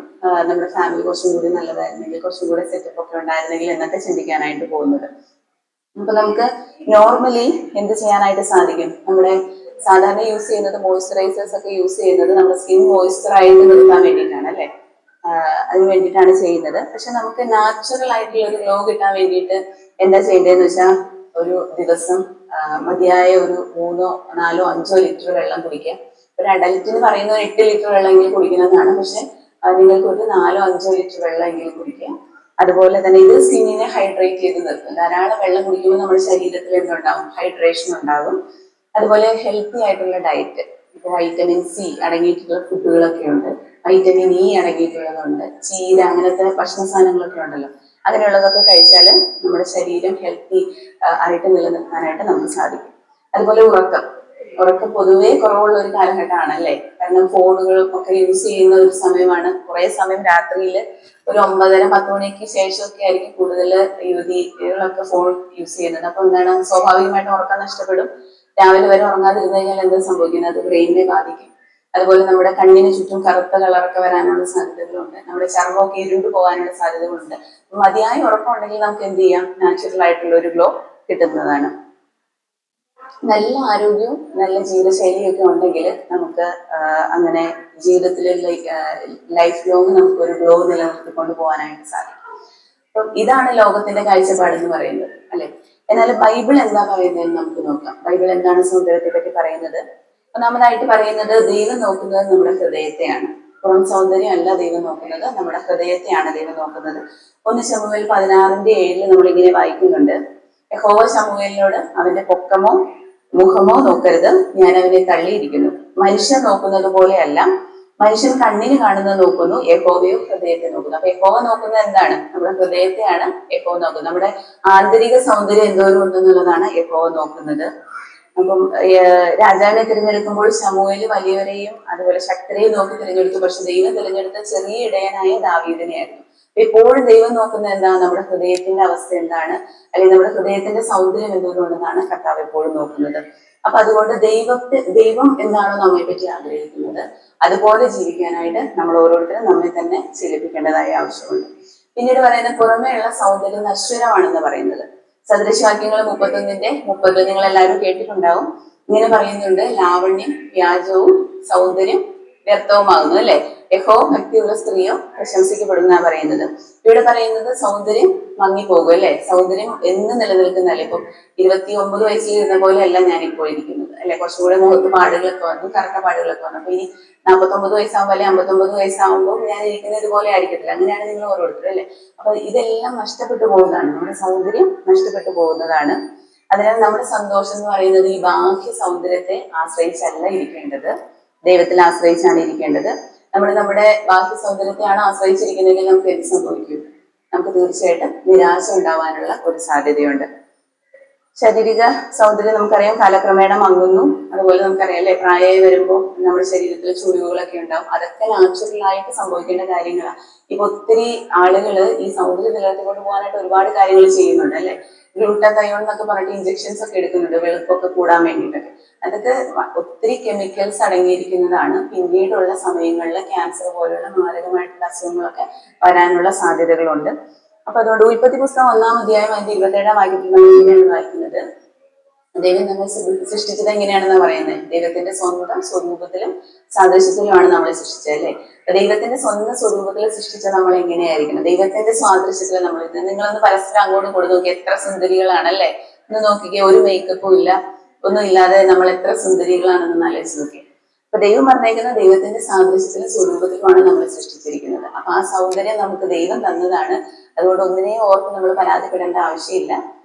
നമ്മുടെ ഫാമിലി കുറച്ചും കൂടി നല്ലതായിരുന്നെങ്കിൽ, കുറച്ചും കൂടെ സെറ്റപ്പ് ഒക്കെ ഉണ്ടായിരുന്നെങ്കിൽ എന്നൊക്കെ ചിന്തിക്കാനായിട്ട് പോകുന്നത്. അപ്പൊ നമുക്ക് നോർമലി എന്ത് ചെയ്യാനായിട്ട് സാധിക്കും? നമ്മുടെ സാധാരണ യൂസ് ചെയ്യുന്നത് മോയ്സ്ചറൈസേഴ്സ് ഒക്കെ യൂസ് ചെയ്യുന്നത് നമ്മുടെ സ്കിൻ മോയ്സ്ചർ ആയിട്ട് നിർത്താൻ വേണ്ടിയിട്ടാണ് അല്ലെ, അതിന് വേണ്ടിയിട്ടാണ് ചെയ്യുന്നത്. പക്ഷെ നമുക്ക് നാച്ചുറൽ ആയിട്ടുള്ള ഒരു ഗ്ലോ കിട്ടാൻ വേണ്ടിയിട്ട് എന്താ ചെയ്യേണ്ടതെന്ന് വെച്ചാൽ ഒരു ദിവസം മതിയായ ഒരു 3, 4, 5 ലിറ്റർ വെള്ളം കുടിക്കുക. ഒരു അഡൽറ്റിന് പറയുന്നത് 8 ലിറ്റർ വെള്ളമെങ്കിലും കുടിക്കുന്നതാണ്. പക്ഷെ നിങ്ങൾക്ക് ഒരു 4, 5 ലിറ്റർ വെള്ളമെങ്കിലും കുടിക്കുക. അതുപോലെ തന്നെ ഇത് സ്കിന്നിനെ ഹൈഡ്രേറ്റ് ചെയ്ത് നിർത്തും. ധാരാളം വെള്ളം കുടിക്കുമ്പോൾ നമ്മുടെ ശരീരത്തിൽ എന്തുണ്ടാവും? ഹൈഡ്രേഷൻ ഉണ്ടാകും. അതുപോലെ ഹെൽത്തി ആയിട്ടുള്ള ഡയറ്റ്, ഇപ്പൊ വൈറ്റമിൻ സി അടങ്ങിയിട്ടുള്ള ഫുഡുകളൊക്കെ ഉണ്ട്, വൈറ്റമിൻ ഇ അടങ്ങിയിട്ടുള്ളതുണ്ട്, ചീര അങ്ങനത്തെ ഭക്ഷണ സാധനങ്ങളൊക്കെ ഉണ്ടല്ലോ. അങ്ങനെയുള്ളതൊക്കെ കഴിച്ചാൽ നമ്മുടെ ശരീരം ഹെൽത്തി ആയിട്ട് നിലനിർത്താനായിട്ട് നമുക്ക് സാധിക്കും. അതുപോലെ ഉറക്കം പൊതുവേ കുറവുള്ള ഒരു കാലഘട്ടമാണ് അല്ലേ. കാരണം ഫോണുകളും ഒക്കെ യൂസ് ചെയ്യുന്ന ഒരു സമയമാണ്. കുറെ സമയം രാത്രിയിൽ ഒരു 9:30, 10 മണിക്ക് ശേഷമൊക്കെ ആയിരിക്കും കൂടുതൽ യുവതികളൊക്കെ ഫോൺ യൂസ് ചെയ്യുന്നത്. അപ്പൊ എന്താണ്, സ്വാഭാവികമായിട്ടും ഉറക്കം നഷ്ടപ്പെടും. രാവിലെ വരെ ഉറങ്ങാതിരുന്നു കഴിഞ്ഞാൽ എന്താ സംഭവിക്കുന്നത്? അത് ബ്രെയിനിനെ ബാധിക്കും. അതുപോലെ നമ്മുടെ കണ്ണിന് ചുറ്റും കറുത്ത കളറൊക്കെ വരാനുള്ള സാധ്യതകളുണ്ട്. നമ്മുടെ ചർമ്മമൊക്കെ ഇരുണ്ടു പോകാനുള്ള സാധ്യതകളുണ്ട്. മതിയായ ഉറക്കം ഉണ്ടെങ്കിൽ നമുക്ക് എന്ത് ചെയ്യാം? നാച്ചുറൽ ആയിട്ടുള്ള ഒരു ഗ്ലോ കിട്ടുന്നതാണ്. നല്ല ആരോഗ്യവും നല്ല ജീവിതശൈലിയും ഒക്കെ ഉണ്ടെങ്കിൽ നമുക്ക് അങ്ങനെ ജീവിതത്തിൽ ലൈഫ് ലോങ് നമുക്ക് ഒരു ഗ്ലോ നിലനിർത്തിക്കൊണ്ട് പോകാനായിട്ട് സാധിക്കും. അപ്പം ഇതാണ് ലോകത്തിന്റെ കാഴ്ചപ്പാട് എന്ന് പറയുന്നത് അല്ലെ. എന്നാൽ ബൈബിൾ എന്താ പറയുന്നതെന്ന് നമുക്ക് നോക്കാം. ബൈബിൾ എന്താണ് സൗന്ദര്യത്തെ പറ്റി പറയുന്നത്? ഒന്നാമതായിട്ട് പറയുന്നത് ദൈവം നോക്കുന്നത് നമ്മുടെ ഹൃദയത്തെയാണ്. പുറം സൗന്ദര്യം അല്ല ദൈവം നോക്കുന്നത്, നമ്മുടെ ഹൃദയത്തെയാണ് ദൈവം നോക്കുന്നത്. 1 ശമൂവേൽ 16:7 നമ്മളിങ്ങനെ വായിക്കുന്നുണ്ട്. യഹോവ ശമൂവേലിനോട് അവന്റെ പൊക്കമോ മുഖമോ നോക്കരുത്, ഞാൻ അവനെ തള്ളിയിരിക്കുന്നു. മനുഷ്യൻ നോക്കുന്നത് പോലെയല്ല, മനുഷ്യൻ കണ്ണിന് കാണുന്നത് നോക്കുന്നു, യഹോവയോ ഹൃദയത്തെ നോക്കുന്നു. അപ്പൊ യഹോവ നോക്കുന്നത് എന്താണ്? നമ്മുടെ ഹൃദയത്തെയാണ് യഹോവ നോക്കുന്നത്. നമ്മുടെ ആന്തരിക സൗന്ദര്യം എന്തോരം ഉണ്ടെന്നുള്ളതാണ് യഹോവ നോക്കുന്നത്. അപ്പം രാജാവിനെ തിരഞ്ഞെടുക്കുമ്പോൾ ശമൂവേൽ വലിയവരെയും അതുപോലെ ശക്തരെയും നോക്കി തിരഞ്ഞെടുത്തു. പക്ഷെ ദൈവം തിരഞ്ഞെടുത്ത ചെറിയ ഇടയനായ ദാവീദിനെയായിരുന്നു. എപ്പോഴും ദൈവം നോക്കുന്നത് എന്താണ്? നമ്മുടെ ഹൃദയത്തിന്റെ അവസ്ഥ എന്താണ്, അല്ലെങ്കിൽ നമ്മുടെ ഹൃദയത്തിന്റെ സൗന്ദര്യം എന്തോന്നുണ്ടെന്നാണ് കർത്താവ് എപ്പോഴും നോക്കുന്നത്. അപ്പൊ അതുകൊണ്ട് ദൈവം എന്താണോ നമ്മെ പറ്റി ആഗ്രഹിക്കുന്നത് അതുപോലെ ജീവിക്കാനായിട്ട് നമ്മൾ ഓരോരുത്തരും നമ്മെ തന്നെ ശീലിപ്പിക്കേണ്ടതായ ആവശ്യമുണ്ട്. പിന്നീട് പറയുന്ന പുറമേയുള്ള സൗന്ദര്യം നശ്വരമാണെന്ന് പറയുന്നത്. സദൃശവാക്യങ്ങൾ 31:30 നിങ്ങൾ എല്ലാവരും കേട്ടിട്ടുണ്ടാവും. ഇങ്ങനെ പറയുന്നുണ്ട്, ലാവണ്യം വ്യാജവും സൗന്ദര്യം വ്യർത്ഥവുമാകുന്നു അല്ലെ. യഹോവ ഭക്തിയുള്ള സ്ത്രീയോ പ്രശംസിക്കപ്പെടുന്ന പറയുന്നത്. ഇവിടെ പറയുന്നത് സൗന്ദര്യം മങ്ങിപ്പോകും അല്ലെ. സൗന്ദര്യം എന്ന് നിലനിൽക്കുന്നല്ലേ. ഇപ്പം 29 വയസ്സിൽ ഇരുന്ന പോലെ അല്ല ഞാനിപ്പോൾ ഇരിക്കുന്നത് അല്ലെ. കുറച്ചുകൂടെ മുഖത്ത് പാടുകളൊക്കെ വന്നു, കറുത്ത പാടുകളൊക്കെ വന്നു. അപ്പൊ ഇനി 49 വയസ്സാകുമ്പോൾ അല്ലെ 59 വയസ്സാകുമ്പോൾ ഞാൻ ഇരിക്കുന്നത് ഇതുപോലെ ആയിരിക്കത്തില്ല. അങ്ങനെയാണ് നിങ്ങൾ ഓരോരുത്തരും അല്ലെ. അപ്പൊ ഇതെല്ലാം നഷ്ടപ്പെട്ടു പോകുന്നതാണ്, നമ്മുടെ സൗന്ദര്യം നഷ്ടപ്പെട്ടു പോകുന്നതാണ്. അതിനാൽ നമ്മുടെ സന്തോഷം എന്ന് പറയുന്നത് ഈ ബാഹ്യ സൗന്ദര്യത്തെ ആശ്രയിച്ചല്ല ഇരിക്കേണ്ടത്, ദൈവത്തിൽ ആശ്രയിച്ചാണ് ഇരിക്കേണ്ടത്. നമ്മൾ നമ്മുടെ ബാഹ്യ സൗന്ദര്യത്തെയാണ് ആശ്രയിച്ചിരിക്കുന്നതെങ്കിൽ നമുക്ക് എന്ത് സംഭവിക്കും? നമുക്ക് തീർച്ചയായിട്ടും നിരാശ ഉണ്ടാവാനുള്ള ഒരു സാധ്യതയുണ്ട്. ശാരീരിക സൗന്ദര്യം നമുക്കറിയാം കാലക്രമേണ മങ്ങുന്നു. അതുപോലെ നമുക്കറിയാം അല്ലെ, പ്രായമായി വരുമ്പോൾ നമ്മുടെ ശരീരത്തിൽ ചുളിവുകളൊക്കെ ഉണ്ടാവും. അതൊക്കെ നാച്ചുറലായിട്ട് സംഭവിക്കേണ്ട കാര്യങ്ങളാണ്. ഇപ്പൊ ഒത്തിരി ആളുകള് ഈ സൗന്ദര്യം നിലനിർത്തിക്കൊണ്ട് പോകാനായിട്ട് ഒരുപാട് കാര്യങ്ങൾ ചെയ്യുന്നുണ്ട് അല്ലെ. ഗ്ലൂട്ടാതയോൺ എന്നൊക്കെ പറഞ്ഞിട്ട് ഇഞ്ചക്ഷൻസ് ഒക്കെ എടുക്കുന്നുണ്ട് വെളുപ്പൊക്കെ കൂടാൻ വേണ്ടിയിട്ടൊക്കെ. അതൊക്കെ ഒത്തിരി കെമിക്കൽസ് അടങ്ങിയിരിക്കുന്നതാണ്. പിന്നീടുള്ള സമയങ്ങളിൽ ക്യാൻസർ പോലുള്ള മാരകമായിട്ടുള്ള അസുഖങ്ങളൊക്കെ വരാനുള്ള സാധ്യതകളുണ്ട്. അപ്പൊ അതുകൊണ്ട് ഉൽപ്പത്തി പുസ്തകം 1-ാം അധ്യായം അതിന്റെ 27-ാം വാക്യത്തിൽ നമ്മൾ ഇങ്ങനെയാണ് വായിക്കുന്നത്. ദൈവം നമ്മൾ സൃഷ്ടിച്ചത് എങ്ങനെയാണെന്ന് പറയുന്നത്, ദൈവത്തിന്റെ സ്വന്തം സ്വരൂപത്തിലും സാദൃശ്യത്തിലുമാണ് നമ്മളെ സൃഷ്ടിച്ചത് അല്ലെ. അപ്പൊ ദൈവത്തിന്റെ സ്വന്തം സ്വരൂപത്തിൽ സൃഷ്ടിച്ച നമ്മൾ എങ്ങനെയായിരിക്കണം, ദൈവത്തിന്റെ സാദൃശ്യത്തിൽ നമ്മൾ. നിങ്ങളൊന്ന് പരസ്പരം അങ്ങോട്ടും കൊടുത്തു നോക്കി, എത്ര സുന്ദരികളാണല്ലേ. ഒന്ന് നോക്കിക്കേ, ഒരു മേക്കപ്പും ഇല്ല, ഒന്നും ഇല്ലാതെ നമ്മൾ എത്ര സുന്ദരികളാണെന്ന് ആലോചിച്ച് നോക്കി. അപ്പൊ ദൈവം പറഞ്ഞേക്കുന്ന ദൈവത്തിന്റെ സാദൃശ്യത്തിലും സ്വരൂപത്തിലുമാണ് നമ്മൾ സൃഷ്ടിച്ചിരിക്കുന്നത്. അപ്പൊ ആ സൗന്ദര്യം നമുക്ക് ദൈവം തന്നതാണ്. അതുകൊണ്ട് ഒന്നിനെയും ഓർത്ത് നമ്മൾ പരാതിപ്പെടേണ്ട ആവശ്യമില്ല.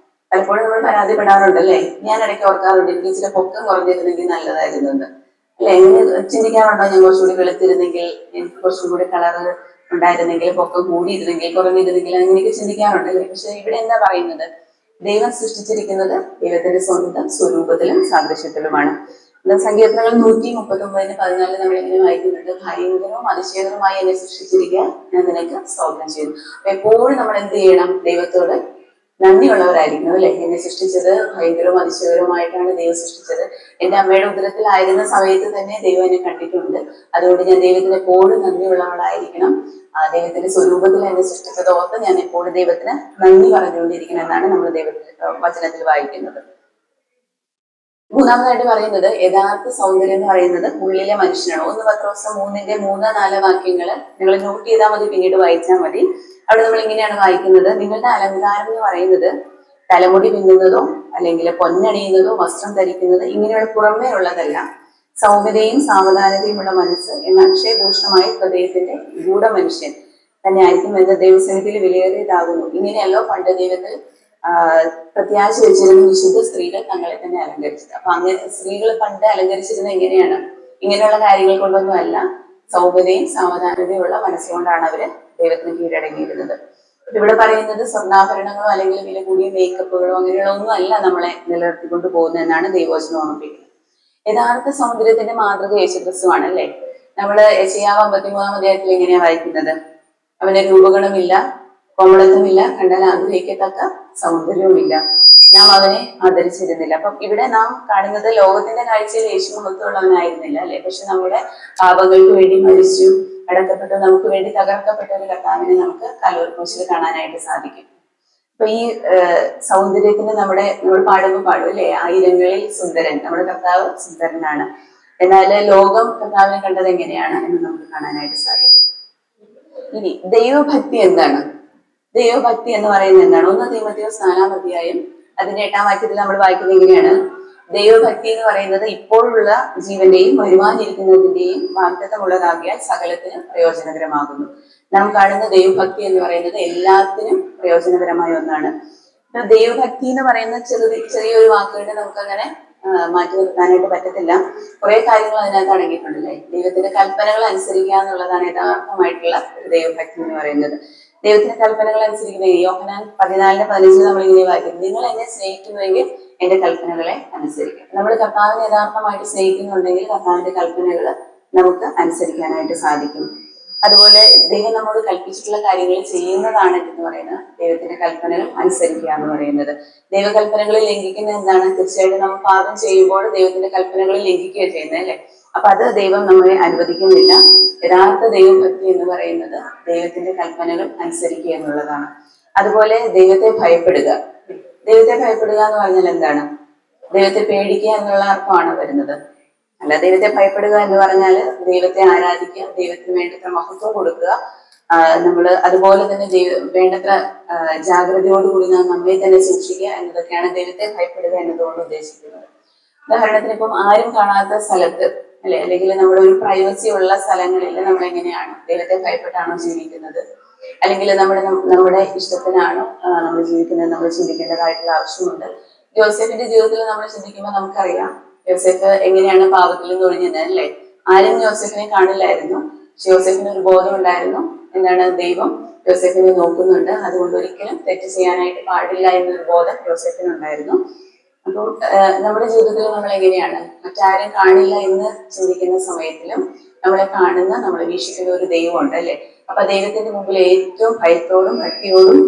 പലപ്പോഴും നമ്മൾ പരാതിപ്പെടാറുണ്ട് അല്ലേ. ഞാൻ ഇടയ്ക്ക് ഓർക്കാറുണ്ട്, എനിക്ക് ഇച്ചിരി പൊക്കം കുറഞ്ഞിരുന്നെങ്കിൽ നല്ലതായിരുന്നു എന്ന് അല്ലെ. എങ്ങനെ ചിന്തിക്കാറുണ്ടോ, ഞാൻ കുറച്ചുകൂടി വെളുത്തിരുന്നെങ്കിൽ, എനിക്ക് കുറച്ചുകൂടി കളറ് ഉണ്ടായിരുന്നെങ്കിൽ, പൊക്കം കൂടിയിരുന്നെങ്കിൽ, കുറഞ്ഞിരുന്നെങ്കിൽ, അങ്ങനെയൊക്കെ ചിന്തിക്കാറുണ്ടല്ലേ. പക്ഷെ ഇവിടെ എന്താ പറയുന്നത്, ദൈവം സൃഷ്ടിച്ചിരിക്കുന്നത് ദൈവത്തിന്റെ സ്വന്തം സ്വരൂപത്തിലും സാദൃശ്യത്തിലുമാണ്. സങ്കീർത്തനങ്ങൾ 139:14 നമ്മൾ ഇങ്ങനെ വായിക്കുന്നുണ്ട്, ഭയങ്കരവും അതിശയകരവുമായി എന്നെ സൃഷ്ടിച്ചിരിക്കാൻ ഞാൻ നിനക്ക് സ്തോത്രം ചെയ്യുന്നു. അപ്പൊ എപ്പോഴും നമ്മൾ എന്ത് ചെയ്യണം, ദൈവത്തോട് നന്ദിയുള്ളവരായിരിക്കണം അല്ലെ. എന്നെ സൃഷ്ടിച്ചത് ഭയങ്കരവും അതിശയകരവുമായിട്ടാണ് ദൈവം സൃഷ്ടിച്ചത്. എന്റെ അമ്മയുടെ ഉദരത്തിലായിരുന്ന സമയത്ത് തന്നെ ദൈവം എന്നെ കണ്ടിട്ടുണ്ട്. അതുകൊണ്ട് ഞാൻ ദൈവത്തിന് എപ്പോഴും നന്ദിയുള്ളവളായിരിക്കണം. ആ ദൈവത്തിന്റെ സ്വരൂപത്തിൽ എന്നെ സൃഷ്ടിച്ചത് ഓർത്ത് ഞാൻ എപ്പോഴും ദൈവത്തിന് നന്ദി പറഞ്ഞുകൊണ്ടിരിക്കണം എന്നാണ് നമ്മൾ വചനത്തിൽ വായിക്കുന്നത്. മൂന്നാമതായിട്ട് പറയുന്നത് യഥാർത്ഥ സൗന്ദര്യം എന്ന് പറയുന്നത് ഉള്ളിലെ മനുഷ്യനാണ്. 1 പത്രോസ് 3:3-4 വാക്യങ്ങള് നിങ്ങൾ നോട്ട് ചെയ്താൽ മതി, പിന്നീട് വായിച്ചാൽ മതി. അവിടെ നമ്മൾ ഇങ്ങനെയാണ് വായിക്കുന്നത്, നിങ്ങളുടെ അലങ്കാരം എന്ന് പറയുന്നത് തലമുടി പിന്നുന്നതോ അല്ലെങ്കിൽ പൊന്നണിയുന്നതോ വസ്ത്രം ധരിക്കുന്നത് ഇങ്ങനെയുള്ള പുറമേ ഉള്ളതല്ല, സൗമ്യതയും സാവധാനതയുമുള്ള മനസ്സ് എന്ന അക്ഷയഭൂഷണമായ ഹൃദയത്തിന്റെ ഗൂഢമനുഷ്യൻ തന്നെ ആയിരിക്കും എന്ന ദൈവസന്നിധിയിൽ വിലയേറിയതാകുന്നു. ഇങ്ങനെയല്ലോ പണ്ട് ദൈവത്തിൽ പ്രത്യാശ വെച്ചിരുന്ന വിശുദ്ധ സ്ത്രീകൾ തങ്ങളെ തന്നെ അലങ്കരിച്ചത്. അപ്പൊ അങ്ങനെ സ്ത്രീകൾ പണ്ട് അലങ്കരിച്ചിരുന്നത് എങ്ങനെയാണ്, ഇങ്ങനെയുള്ള കാര്യങ്ങൾ കൊണ്ടൊന്നും അല്ല, സൗമ്യതയും സാവധാനതയുള്ള മനസ്സുകൊണ്ടാണ് അവര് ദൈവത്തിന് കീഴടങ്ങിയിരുന്നത്. ഇവിടെ പറയുന്നത് സ്വർണ്ണാഭരണങ്ങളോ അല്ലെങ്കിൽ വില കൂടിയ മേക്കപ്പുകളോ അങ്ങനെയുള്ള ഒന്നും അല്ല നമ്മളെ നിലനിർത്തിക്കൊണ്ട് പോകുന്നതെന്നാണ് ദൈവവചനം ഓർമ്മിപ്പിക്കുന്നത്. യഥാർത്ഥ സൗന്ദര്യത്തിന്റെ മാതൃക യേശുക്രിസ്തുവാണ് അല്ലെ. നമ്മള് യെശയ്യാവ് 53-ാം അധ്യായത്തിൽ എങ്ങനെയാ വായിക്കുന്നത്, അവന്റെ രൂപഗുണമില്ല, കോമളത്വമില്ല, കണ്ടാൽ ആഗ്രഹിക്കത്തക്ക സൗന്ദര്യവുമില്ല, നാം അവനെ ആദരിച്ചിരുന്നില്ല. അപ്പം ഇവിടെ നാം കാണുന്നത് ലോകത്തിന്റെ കാഴ്ചയിൽ യേശു മഹത്വമുള്ളവനായിരുന്നില്ല അല്ലെ. പക്ഷെ നമ്മുടെ പാപങ്ങൾക്ക് വേണ്ടി മരിച്ചു അടക്കപ്പെട്ടു നമുക്ക് വേണ്ടി തകർക്കപ്പെട്ട ഒരു കർത്താവിനെ നമുക്ക് കലോത്മോശിൽ കാണാനായിട്ട് സാധിക്കും. അപ്പൊ ഈ സൗന്ദര്യത്തിന് നമ്മൾ പാടുമ്പോൾ പാടും അല്ലെ, ആയിരങ്ങളിൽ സുന്ദരൻ, നമ്മുടെ കർത്താവ് സുന്ദരനാണ്. എന്നാൽ ലോകം കർത്താവിനെ കണ്ടത് എങ്ങനെയാണ് എന്ന് നമുക്ക് കാണാനായിട്ട് സാധിക്കും. ഇനി ദൈവഭക്തി എന്താണ്, ദൈവഭക്തി എന്ന് പറയുന്നത് എന്താണ്? 1 തീമോഥെയോസ് 4-ാം അധ്യായം അതിന്റെ 8-ാം വാക്യത്തിൽ നമ്മൾ വായിക്കുന്നത് എങ്ങനെയാണ്, ദൈവഭക്തി എന്ന് പറയുന്നത് ഇപ്പോഴുള്ള ജീവന്റെയും വരുവാനിരിക്കുന്നതിന്റെയും വാഗ്ദത്തമുള്ളതാകിയാൽ സകലത്തിനും പ്രയോജനകരമാകുന്നു. നാം കാണുന്ന ദൈവഭക്തി എന്ന് പറയുന്നത് എല്ലാത്തിനും പ്രയോജനകരമായ ഒന്നാണ്. ദൈവഭക്തി എന്ന് പറയുന്ന ചെറിയൊരു വാക്കുകൊണ്ട് നമുക്കങ്ങനെ മാറ്റി നിർത്താനായിട്ട് പറ്റത്തില്ല. കുറെ കാര്യങ്ങൾ അതിനകത്ത് അടങ്ങിയിട്ടുണ്ടല്ലേ. ദൈവത്തിന്റെ കൽപ്പനകൾ അനുസരിക്കുക എന്നുള്ളതാണ് യഥാർത്ഥമായിട്ടുള്ള ഒരു ദൈവഭക്തി എന്ന് പറയുന്നത്. ദൈവത്തിന്റെ കൽപ്പനകൾ അനുസരിക്കുന്നത് യോഹന്നാൻ 14:15 നമ്മൾ ഇങ്ങനെ വായിക്കും, നിങ്ങൾ എന്നെ സ്നേഹിക്കുന്നുവെങ്കിൽ എന്റെ കൽപ്പനകളെ അനുസരിക്കും. നമ്മൾ കർത്താവിനെ യഥാർത്ഥമായിട്ട് സ്നേഹിക്കുന്നുണ്ടെങ്കിൽ കർത്താവിന്റെ കൽപ്പനകൾ നമുക്ക് അനുസരിക്കാനായിട്ട് സാധിക്കും. അതുപോലെ ദൈവം നമ്മോട് കൽപ്പിച്ചിട്ടുള്ള കാര്യങ്ങൾ ചെയ്യുന്നതാണ് എന്ന് പറയുന്നത് ദൈവത്തിന്റെ കൽപ്പനകൾ അനുസരിക്കുക എന്ന് പറയുന്നത്. ദൈവകൽപ്പനകളെ ലംഘിക്കുന്നത് എന്താണ്? തീർച്ചയായിട്ടും നമ്മൾ പാപം ചെയ്യുമ്പോൾ ദൈവത്തിന്റെ കൽപ്പനകളെ ലംഘിക്കുക ചെയ്യുന്നത് അല്ലെ. അപ്പൊ അത് ദൈവം നമ്മളെ അനുവദിക്കുന്നില്ല. യഥാർത്ഥ ദൈവഭക്തി എന്ന് പറയുന്നത് ദൈവത്തിന്റെ കൽപ്പനകൾ അനുസരിക്കുക എന്നുള്ളതാണ്. അതുപോലെ ദൈവത്തെ ഭയപ്പെടുക. ദൈവത്തെ ഭയപ്പെടുക എന്ന് പറഞ്ഞാൽ എന്താണ്? ദൈവത്തെ പേടിക്കുക എന്നുള്ള അർത്ഥമാണ് വരുന്നത്. അല്ല, ദൈവത്തെ ഭയപ്പെടുക എന്ന് പറഞ്ഞാൽ ദൈവത്തെ ആരാധിക്കുക, ദൈവത്തിന് വേണ്ടത്ര മഹത്വം കൊടുക്കുക, നമ്മൾ അതുപോലെ തന്നെ വേണ്ടത്ര ജാഗ്രതയോടുകൂടി നാം നമ്മെ തന്നെ സൂക്ഷിക്കുക എന്നതൊക്കെയാണ് ദൈവത്തെ ഭയപ്പെടുക എന്നതുകൊണ്ട് ഉദ്ദേശിക്കുന്നത്. ഉദാഹരണത്തിന് ഇപ്പം ആരും കാണാത്ത സ്ഥലത്ത് അല്ലെ, അല്ലെങ്കിൽ നമ്മളൊരു പ്രൈവസി ഉള്ള സ്ഥലങ്ങളിൽ നമ്മൾ എങ്ങനെയാണ് ദൈവത്തെ ഭയപ്പെട്ടാണോ ജീവിക്കുന്നത്, അല്ലെങ്കിൽ നമ്മുടെ ഇഷ്ടത്തിനാണോ നമ്മൾ ജീവിക്കുന്നത്, നമ്മൾ ചിന്തിക്കേണ്ടതായിട്ടുള്ള ആവശ്യമുണ്ട്. ജോസഫിന്റെ ജീവിതത്തിൽ നമ്മൾ ചിന്തിക്കുമ്പോൾ നമുക്കറിയാം യോസെഫ് എങ്ങനെയാണ് പാപത്തിൽ നിന്ന് ഒഴിഞ്ഞത് അല്ലെ. ആരും യോസെഫിനെ കാണില്ലായിരുന്നു, പക്ഷെ യോസെഫിന് ഒരു ബോധം ഉണ്ടായിരുന്നു. എന്താണ്? ദൈവം യോസെഫിനെ നോക്കുന്നുണ്ട്, അതുകൊണ്ട് ഒരിക്കലും തെറ്റ് ചെയ്യാനായിട്ട് പാടില്ല എന്നൊരു ബോധം യോസെഫിനുണ്ടായിരുന്നു. അപ്പം നമ്മുടെ ജീവിതത്തിൽ നമ്മൾ എങ്ങനെയാണ് മറ്റാരും കാണില്ല എന്ന് ചിന്തിക്കുന്ന സമയത്തിലും നമ്മളെ കാണുന്ന നമ്മളെ വീക്ഷിക്കുന്ന ഒരു ദൈവമുണ്ട് അല്ലെ. അപ്പൊ ദൈവത്തിന്റെ മുമ്പിൽ ഏറ്റവും ഭയത്തോടും ഭക്തിയോടും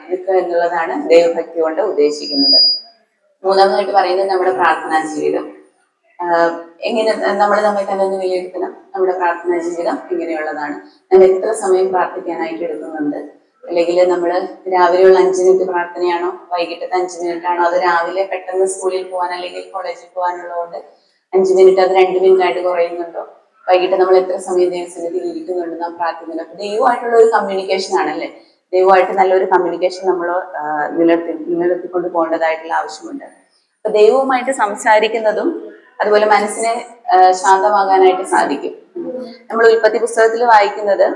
നിൽക്കുക എന്നുള്ളതാണ് ദൈവഭക്തി കൊണ്ട് ഉദ്ദേശിക്കുന്നത്. മൂന്നാമതായിട്ട് പറയുന്നത് നമ്മുടെ പ്രാർത്ഥനാ ജീവിതം. എങ്ങനെ നമ്മൾ നമ്മെ തന്നെ ഒന്ന് വിലയിരുത്തണം. നമ്മുടെ പ്രാർത്ഥനാ ജീവിതം എങ്ങനെയുള്ളതാണ്, നമ്മൾ എത്ര സമയം പ്രാർത്ഥിക്കാനായിട്ട് എടുക്കുന്നുണ്ട്, അല്ലെങ്കിൽ നമ്മൾ രാവിലെയുള്ള 5 മിനിറ്റ് പ്രാർത്ഥനയാണോ, വൈകിട്ടത്തെ 5 മിനിറ്റ് ആണോ, അത് രാവിലെ പെട്ടെന്ന് സ്കൂളിൽ പോകാൻ അല്ലെങ്കിൽ കോളേജിൽ പോകാനുള്ളതുകൊണ്ട് 5 മിനിറ്റ് അത് 2 മിനിറ്റ് ആയിട്ട് കുറയുന്നുണ്ടോ, വൈകിട്ട് നമ്മൾ എത്ര സമയം ദൈവസന്നിധിയിൽ ഇരിക്കുന്നുണ്ട് നാം പ്രാർത്ഥിക്കുന്നത്. അപ്പൊ ദൈവമായിട്ടുള്ള ഒരു കമ്മ്യൂണിക്കേഷൻ ആണല്ലേ, ദൈവമായിട്ട് നല്ലൊരു കമ്മ്യൂണിക്കേഷൻ നമ്മൾ നിലനിർത്തിക്കൊണ്ട് പോകേണ്ടതായിട്ടുള്ള ആവശ്യമുണ്ട്. അപ്പൊ ദൈവവുമായിട്ട് സംസാരിക്കുന്നതും അതുപോലെ മനസ്സിനെ ശാന്തമാകാനായിട്ട് സാധിക്കും. നമ്മൾ ഉൽപ്പത്തി പുസ്തകത്തിൽ വായിക്കുന്നത്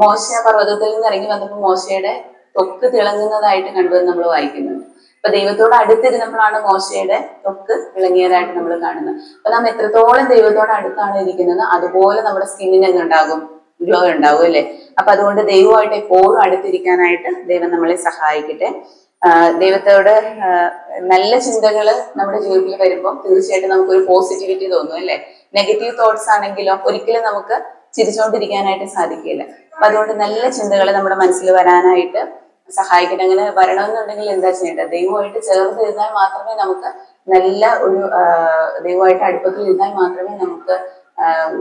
മോശ പർവ്വതത്തിൽ നിന്ന് ഇറങ്ങി വന്നപ്പോൾ മോശയുടെ ത്വക്ക് തിളങ്ങുന്നതായിട്ട് കണ്ടുവന്ന് നമ്മൾ വായിക്കുന്നുണ്ട്. അപ്പൊ ദൈവത്തോട് അടുത്തിരുന്നപ്പോഴാണ് മോശയുടെ ത്വക്ക് തിളങ്ങിയതായിട്ട് നമ്മൾ കാണുന്നത്. അപ്പൊ നാം എത്രത്തോളം ദൈവത്തോട് അടുത്താണ് ഇരിക്കുന്നത് അതുപോലെ നമ്മുടെ സ്കിന്നിന് എന്തുണ്ടാകും, ഗ്ലോ ഉണ്ടാവും അല്ലെ. അപ്പൊ അതുകൊണ്ട് ദൈവമായിട്ട് എപ്പോഴും അടുത്തിരിക്കാനായിട്ട് ദൈവം നമ്മളെ സഹായിക്കട്ടെ. ദൈവത്തോട് നല്ല ചിന്തകള് നമ്മുടെ ജീവിതത്തിൽ വരുമ്പോൾ തീർച്ചയായിട്ടും നമുക്കൊരു പോസിറ്റിവിറ്റി തോന്നും അല്ലെ. നെഗറ്റീവ് തോട്ട്സ് ആണെങ്കിലോ ഒരിക്കലും നമുക്ക് ചിരിച്ചുകൊണ്ടിരിക്കാനായിട്ട് സാധിക്കില്ല. അപ്പൊ അതുകൊണ്ട് നല്ല ചിന്തകൾ നമ്മുടെ മനസ്സിൽ വരാനായിട്ട് സഹായിക്കട്ടെ. അങ്ങനെ വരണമെന്നുണ്ടെങ്കിൽ എന്താ ചെയ്യേണ്ടത്, ദൈവമായിട്ട് ചേർന്ന് ഇരുന്നാൽ മാത്രമേ നമുക്ക് നല്ല ഒരു ദൈവമായിട്ട് അടുപ്പത്തിൽ ഇരുന്നാൽ മാത്രമേ നമുക്ക്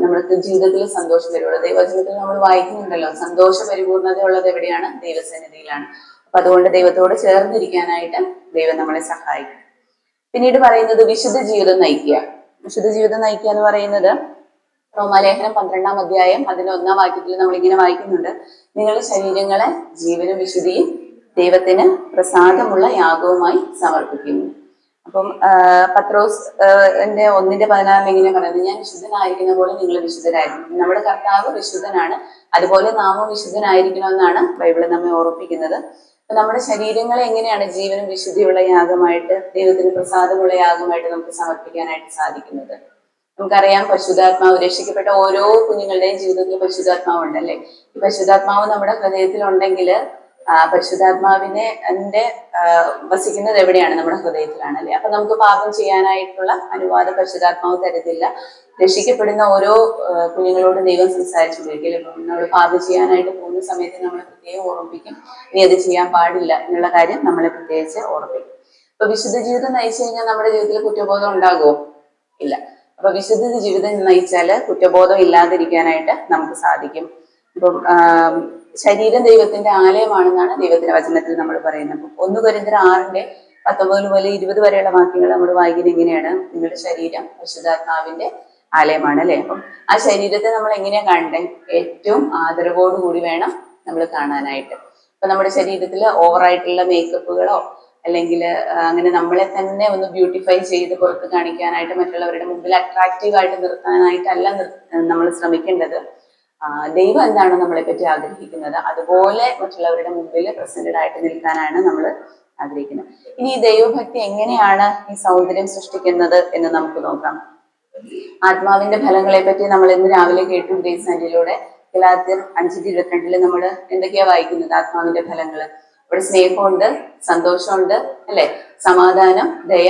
നമ്മുടെ ജീവിതത്തിൽ സന്തോഷം വരുള്ളൂ. ദൈവജീവിതത്തിൽ നമ്മൾ വായിക്കുന്നുണ്ടല്ലോ, സന്തോഷ പരിപൂർണത ഉള്ളത് എവിടെയാണ്, ദൈവസന്നിധിയിലാണ്. അപ്പൊ അതുകൊണ്ട് ദൈവത്തോട് ചേർന്നിരിക്കാനായിട്ട് ദൈവം നമ്മളെ സഹായിക്കും. പിന്നീട് പറയുന്നത് വിശുദ്ധ ജീവിതം നയിക്കുക. വിശുദ്ധ ജീവിതം നയിക്കുക എന്ന് പറയുന്നത് റോമാലേഖനം 12-ാം അധ്യായം 11-ാം വാക്യത്തിൽ നമ്മളിങ്ങനെ വായിക്കുന്നുണ്ട്, നിങ്ങളുടെ ശരീരങ്ങളെ ജീവനും വിശുദ്ധിയും ദൈവത്തിന് പ്രസാദമുള്ള യാഗവുമായി സമർപ്പിക്കുന്നു. അപ്പം പത്രോസ് 1:16 ഇങ്ങനെ പറയുന്നത്, ഞാൻ വിശുദ്ധനായിരിക്കുന്ന പോലെ നിങ്ങൾ വിശുദ്ധരായിരുന്നു. നമ്മുടെ കർത്താവ് വിശുദ്ധനാണ്, അതുപോലെ നാമും വിശുദ്ധനായിരിക്കണമെന്നാണ് ബൈബിൾ നമ്മെ ഓർമ്മിപ്പിക്കുന്നത്. അപ്പൊ നമ്മുടെ ശരീരങ്ങളെ എങ്ങനെയാണ് ജീവനും വിശുദ്ധിയുള്ള യാഗമായിട്ട്, ദൈവത്തിന് പ്രസാദമുള്ള യാഗമായിട്ട് നമുക്ക് സമർപ്പിക്കാനായിട്ട് സാധിക്കുന്നത്. നമുക്കറിയാം, പരിശുദ്ധാത്മാവ്, രക്ഷിക്കപ്പെട്ട ഓരോ കുഞ്ഞുങ്ങളുടെയും ജീവിതത്തിൽ പരിശുദ്ധാത്മാവ് ഉണ്ടല്ലേ. ഈ പരിശുദ്ധാത്മാവ് നമ്മുടെ ഹൃദയത്തിൽ ഉണ്ടെങ്കിൽ പരിശുദ്ധാത്മാവിനെ വസിക്കുന്നത് എവിടെയാണ്, നമ്മുടെ ഹൃദയത്തിലാണ് അല്ലെ. അപ്പൊ നമുക്ക് പാപം ചെയ്യാനായിട്ടുള്ള അനുവാദം പരിശുദ്ധാത്മാവ് തരത്തില്ല. രക്ഷിക്കപ്പെടുന്ന ഓരോ കുഞ്ഞുങ്ങളോടും ദൈവം സംസാരിച്ചുകൊണ്ടിരിക്കും. നമ്മൾ പാപം ചെയ്യാനായിട്ട് പോകുന്ന സമയത്ത് നമ്മളെ പ്രത്യേകം ഓർമ്മിപ്പിക്കും, നീ അത് ചെയ്യാൻ പാടില്ല എന്നുള്ള കാര്യം നമ്മളെ പ്രത്യേകിച്ച് ഓർമ്മിപ്പിക്കും. അപ്പൊ വിശുദ്ധ ജീവിതം നയിച്ചു കഴിഞ്ഞാൽ നമ്മുടെ ജീവിതത്തിൽ കുറ്റബോധം ഉണ്ടാകുമോ? ഇല്ല. അപ്പൊ വിശുദ്ധ ജീവിതം നയിച്ചാല് കുറ്റബോധം ഇല്ലാതിരിക്കാനായിട്ട് നമുക്ക് സാധിക്കും. ഇപ്പം ശരീരം ദൈവത്തിന്റെ ആലയമാണെന്നാണ് ദൈവത്തിന്റെ വചനത്തിൽ നമ്മൾ പറയുന്നത്. അപ്പം 1 കൊരിന്ത്യർ 6:19 മുതൽ 20 വരെയുള്ള വാക്യങ്ങൾ നമ്മൾ വായിക്കുന്നത് എങ്ങനെയാണ്, നിങ്ങളുടെ ശരീരം പരിശുദ്ധാത്മാവിന്റെ ആലയമാണ് അല്ലെ. അപ്പം ആ ശരീരത്തെ നമ്മൾ എങ്ങനെയാ കാണണ്ടേ, ഏറ്റവും ആദരവോടുകൂടി വേണം നമ്മൾ കാണാനായിട്ട്. അപ്പൊ നമ്മുടെ ശരീരത്തിൽ ഓവറായിട്ടുള്ള മേക്കപ്പുകളോ അല്ലെങ്കിൽ അങ്ങനെ നമ്മളെ തന്നെ ഒന്ന് ബ്യൂട്ടിഫൈ ചെയ്ത് പുറത്ത് കാണിക്കാനായിട്ട്, മറ്റുള്ളവരുടെ മുമ്പിൽ അട്രാക്റ്റീവ് ആയിട്ട് നിർത്താനായിട്ടല്ല നമ്മൾ ശ്രമിക്കേണ്ടത്. ദൈവം എന്താണോ നമ്മളെ പറ്റി ആഗ്രഹിക്കുന്നത് അതുപോലെ മറ്റുള്ളവരുടെ മുമ്പിൽ പ്രസന്റഡ് ആയിട്ട് നിൽക്കാനാണ് നമ്മൾ ആഗ്രഹിക്കുന്നത്. ഇനി ഈ ദൈവഭക്തി എങ്ങനെയാണ് ഈ സൗന്ദര്യം സൃഷ്ടിക്കുന്നത് എന്ന് നമുക്ക് നോക്കാം. ആത്മാവിന്റെ ഫലങ്ങളെ പറ്റി നമ്മൾ ഇന്ന് രാവിലെ കേട്ടു ഗ്രേസ് ആന്റിലൂടെ. ഗലാത്യർ 5:22 നമ്മൾ എന്തൊക്കെയാ വായിക്കുന്നത്, ആത്മാവിന്റെ ഫലങ്ങൾ. ഇവിടെ സ്നേഹമുണ്ട്, സന്തോഷമുണ്ട് അല്ലെ, സമാധാനം, ദയ,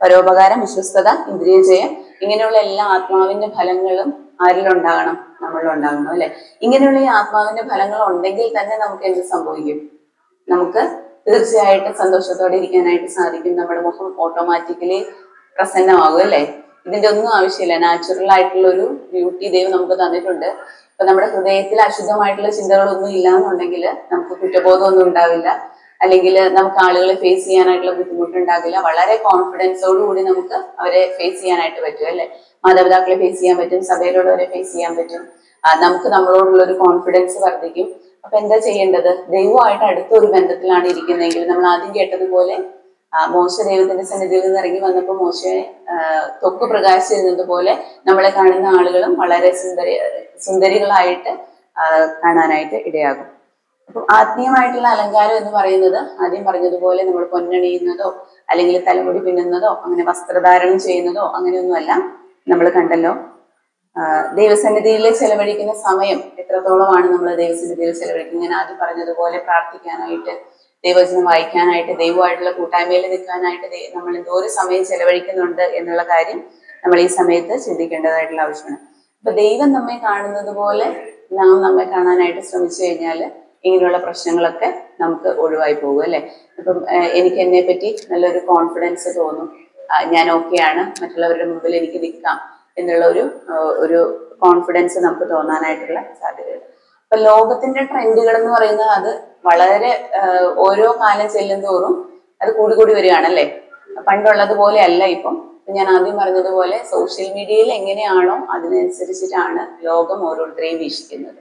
പരോപകാരം, വിശ്വസ്തത, ഇന്ദ്രിയജയം, ഇങ്ങനെയുള്ള എല്ലാ ആത്മാവിന്റെ ഫലങ്ങളും ആരിലുണ്ടാകണം, നമ്മളിലുണ്ടാകണം അല്ലെ. ഇങ്ങനെയുള്ള ഈ ആത്മാവിന്റെ ഫലങ്ങൾ ഉണ്ടെങ്കിൽ തന്നെ നമുക്ക് എന്ത് സംഭവിക്കും, നമുക്ക് തീർച്ചയായിട്ടും സന്തോഷത്തോടെ ഇരിക്കാനായിട്ട് സാധിക്കും. നമ്മുടെ മുഖം ഓട്ടോമാറ്റിക്കലി പ്രസന്നമാകും അല്ലെ. ഇതിന്റെ ഒന്നും ആവശ്യമില്ല, നാച്ചുറൽ ആയിട്ടുള്ള ഒരു ബ്യൂട്ടി ദൈവം നമുക്ക് തന്നിട്ടുണ്ട്. അപ്പൊ നമ്മുടെ ഹൃദയത്തിൽ അശുദ്ധമായിട്ടുള്ള ചിന്തകളൊന്നും ഇല്ലാന്നുണ്ടെങ്കിൽ നമുക്ക് കുറ്റബോധമൊന്നും ഉണ്ടാവില്ല, അല്ലെങ്കിൽ നമുക്ക് ആളുകളെ ഫേസ് ചെയ്യാനായിട്ടുള്ള ബുദ്ധിമുട്ടുണ്ടാകില്ല. വളരെ കോൺഫിഡൻസോടുകൂടി നമുക്ക് അവരെ ഫേസ് ചെയ്യാനായിട്ട് പറ്റും അല്ലെ. മാതാപിതാക്കളെ ഫേസ് ചെയ്യാൻ പറ്റും, സഭയിലുള്ളവരെ ഫേസ് ചെയ്യാൻ പറ്റും. നമുക്ക് നമ്മളോടുള്ള ഒരു കോൺഫിഡൻസ് വർദ്ധിക്കും. അപ്പൊ എന്താ ചെയ്യേണ്ടത്, ദൈവമായിട്ട് അടുത്തൊരു ബന്ധത്തിലാണ് ഇരിക്കുന്നതെങ്കിൽ നമ്മൾ ആദ്യം കേട്ടതുപോലെ മോശ ദൈവത്തിന്റെ സന്നിധിയിൽ നിന്ന് ഇറങ്ങി വന്നപ്പോൾ മോശയെ ത്വക്ക് പ്രകാശിച്ചിരുന്നത് പോലെ നമ്മളെ കാണുന്ന ആളുകളും വളരെ സുന്ദരികളായിട്ട് കാണാനായിട്ട് ഇടയാകും. അപ്പം ആത്മീയമായിട്ടുള്ള അലങ്കാരം എന്ന് പറയുന്നത് ആദ്യം പറഞ്ഞതുപോലെ നമ്മൾ പൊന്നണിയുന്നതോ അല്ലെങ്കിൽ തലമുടി പിന്നുന്നതോ അങ്ങനെ വസ്ത്രധാരണം ചെയ്യുന്നതോ അങ്ങനെയൊന്നുമല്ല. നമ്മൾ കണ്ടല്ലോ, ദൈവസന്നിധിയിൽ ചെലവഴിക്കുന്ന സമയം എത്രത്തോളമാണ് നമ്മൾ ദൈവസന്നിധിയിൽ ചെലവഴിക്കുന്നത്. ഞാൻ ആദ്യം പറഞ്ഞതുപോലെ പ്രാർത്ഥിക്കാനായിട്ട്, ദൈവവചനം വായിക്കാനായിട്ട്, ദൈവമായിട്ടുള്ള കൂട്ടായ്മയിൽ നിൽക്കാനായിട്ട് നമ്മൾ എന്തോരം സമയം ചെലവഴിക്കുന്നുണ്ട് എന്നുള്ള കാര്യം നമ്മൾ ഈ സമയത്ത് ചിന്തിക്കേണ്ടതായിട്ടുള്ള ആവശ്യമാണ്. അപ്പൊ ദൈവം നമ്മെ കാണുന്നത് പോലെ നാം നമ്മെ കാണാനായിട്ട് ശ്രമിച്ചു കഴിഞ്ഞാൽ ഇങ്ങനെയുള്ള പ്രശ്നങ്ങളൊക്കെ നമുക്ക് ഒഴിവായി പോകും അല്ലെ. ഇപ്പം എനിക്ക് എന്നെ പറ്റി നല്ലൊരു കോൺഫിഡൻസ് തോന്നും, ഞാൻ ഓക്കെയാണ്, മറ്റുള്ളവരുടെ മുമ്പിൽ എനിക്ക് നിൽക്കാം എന്നുള്ള ഒരു കോൺഫിഡൻസ് നമുക്ക് തോന്നാനായിട്ടുള്ള സാധ്യതയുണ്ട്. അപ്പൊ ലോകത്തിന്റെ ട്രെൻഡുകൾ എന്ന് പറയുന്നത് അത് വളരെ ഓരോ കാലം ചെല്ലും തോറും അത് കൂടി വരികയാണല്ലേ. പണ്ടുള്ളതുപോലെ അല്ല ഇപ്പം. ഞാൻ ആദ്യം പറഞ്ഞതുപോലെ സോഷ്യൽ മീഡിയയിൽ എങ്ങനെയാണോ അതിനനുസരിച്ചിട്ടാണ് ലോകം ഓരോരുത്തരെയും വീക്ഷിക്കുന്നത്.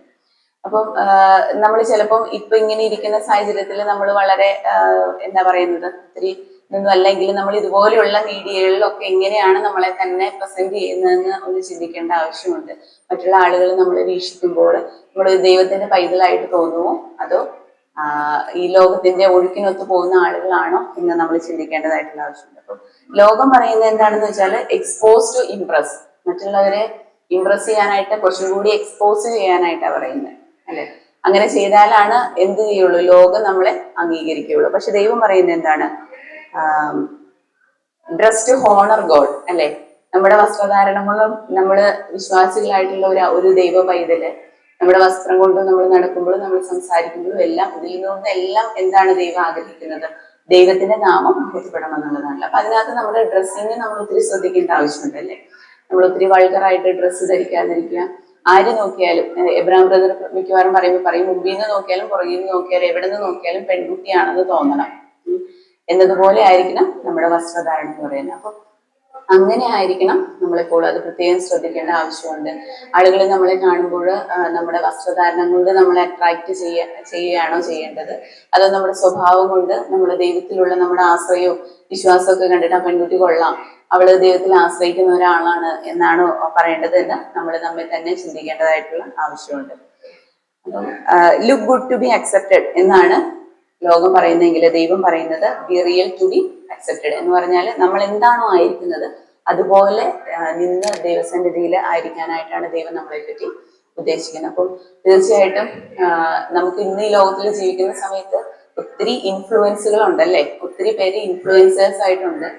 അപ്പം നമ്മൾ ചിലപ്പം ഇപ്പൊ ഇങ്ങനെ ഇരിക്കുന്ന സാഹചര്യത്തിൽ നമ്മൾ വളരെ എന്താ പറയുന്നത് ഒത്തിരി ഇതൊന്നും അല്ലെങ്കിൽ നമ്മൾ ഇതുപോലെയുള്ള മീഡിയകളിലൊക്കെ എങ്ങനെയാണ് നമ്മളെ തന്നെ പ്രസന്റ് ചെയ്യുന്നതെന്ന് ഒന്ന് ചിന്തിക്കേണ്ട ആവശ്യമുണ്ട്. മറ്റുള്ള ആളുകൾ നമ്മളെ വീക്ഷിക്കുമ്പോൾ നമ്മൾ ദൈവത്തിന്റെ പൈതലായിട്ട് തോന്നുമോ അതോ ഈ ലോകത്തിന്റെ ഒഴുക്കിനൊത്ത് പോകുന്ന ആളുകളാണോ എന്ന് നമ്മൾ ചിന്തിക്കേണ്ടതായിട്ടുള്ള ആവശ്യമുണ്ട്. അപ്പം ലോകം പറയുന്നത് എന്താണെന്ന് വെച്ചാൽ എക്സ്പോസ് ടു ഇംപ്രസ്, മറ്റുള്ളവരെ ഇംപ്രസ് ചെയ്യാനായിട്ട് കുറച്ചും കൂടി എക്സ്പോസ് ചെയ്യാനായിട്ടാണ് പറയുന്നത് അല്ലെ. അങ്ങനെ ചെയ്താലാണ് എന്ത് ചെയ്യുള്ളൂ, ലോകം നമ്മളെ അംഗീകരിക്കുകയുള്ളൂ. പക്ഷെ ദൈവം പറയുന്നത് എന്താണ്, ഡ്രസ് ടു ഹോണർ ഗോഡ് അല്ലെ. നമ്മുടെ വസ്ത്രധാരണങ്ങളും നമ്മള് വിശ്വാസികളായിട്ടുള്ള ഒരു ദൈവ പൈതല് നമ്മുടെ വസ്ത്രം കൊണ്ട് നമ്മൾ നടക്കുമ്പോഴും നമ്മൾ സംസാരിക്കുമ്പോഴും എല്ലാം ഇതിൽ നിന്നെല്ലാം എന്താണ് ദൈവം ആഗ്രഹിക്കുന്നത്, ദൈവത്തിന്റെ നാമം ബോധ്യപ്പെടണം എന്നുള്ളതാണ്. അപ്പൊ അതിനകത്ത് നമ്മുടെ ഡ്രസ്സിങ് നമ്മൾ ഒത്തിരി ശ്രദ്ധിക്കേണ്ട ആവശ്യമുണ്ടല്ലേ. നമ്മൾ ഒത്തിരി വൾഗറായിട്ട് ഡ്രസ്സ് ധരിക്കാതിരിക്കുക. ആര് നോക്കിയാലും എബ്രഹാം ബ്രദർ മിക്കവാറും പറയും മുമ്പിൽ നിന്ന് നോക്കിയാലും പുറകിൽ നിന്ന് നോക്കിയാലും എവിടെ നിന്ന് നോക്കിയാലും പെൺകുട്ടിയാണെന്ന് തോന്നണം എന്നതുപോലെ ആയിരിക്കണം നമ്മുടെ വസ്ത്രധാരണം എന്ന് പറയുന്നത്. അപ്പൊ അങ്ങനെ ആയിരിക്കണം നമ്മളെപ്പോൾ, അത് പ്രത്യേകം ശ്രദ്ധിക്കേണ്ട ആവശ്യമുണ്ട്. ആളുകൾ നമ്മളെ കാണുമ്പോൾ നമ്മുടെ വസ്ത്രധാരണം കൊണ്ട് നമ്മളെ അട്രാക്ട് ചെയ്യുകയാണോ ചെയ്യേണ്ടത്, അതോ നമ്മുടെ സ്വഭാവം കൊണ്ട് നമ്മുടെ ദൈവത്തിലുള്ള നമ്മുടെ ആശ്രയവും വിശ്വാസമൊക്കെ കണ്ടിട്ട് ആ പെൺകുട്ടി കൊള്ളാം, അവള് ദൈവത്തിൽ ആശ്രയിക്കുന്ന ഒരാളാണ് എന്നാണോ പറയേണ്ടത് എന്ന് നമ്മൾ നമ്മെ തന്നെ ചിന്തിക്കേണ്ടതായിട്ടുള്ള ആവശ്യമുണ്ട്. അപ്പം look good to be accepted എന്നാണ് ലോകം പറയുന്നെങ്കിൽ ദൈവം പറയുന്നത് be real to be accepted എന്ന് പറഞ്ഞാൽ നമ്മൾ എന്താണോ ആയിരിക്കുന്നത് അതുപോലെ നിന്ന് ദൈവസന്നിധിയിൽ ആയിരിക്കാനായിട്ടാണ് ദൈവം നമ്മളെ പറ്റി ഉദ്ദേശിക്കുന്നത്. അപ്പം തീർച്ചയായിട്ടും നമുക്ക് ഇന്ന് ഈ ലോകത്തിൽ ജീവിക്കുന്ന സമയത്ത് ഒത്തിരി ഇൻഫ്ലുവൻസുകൾ ഉണ്ടല്ലേ, ഒത്തിരി പേര് ഇൻഫ്ലുവൻസേഴ്സ് ആയിട്ടുണ്ട്.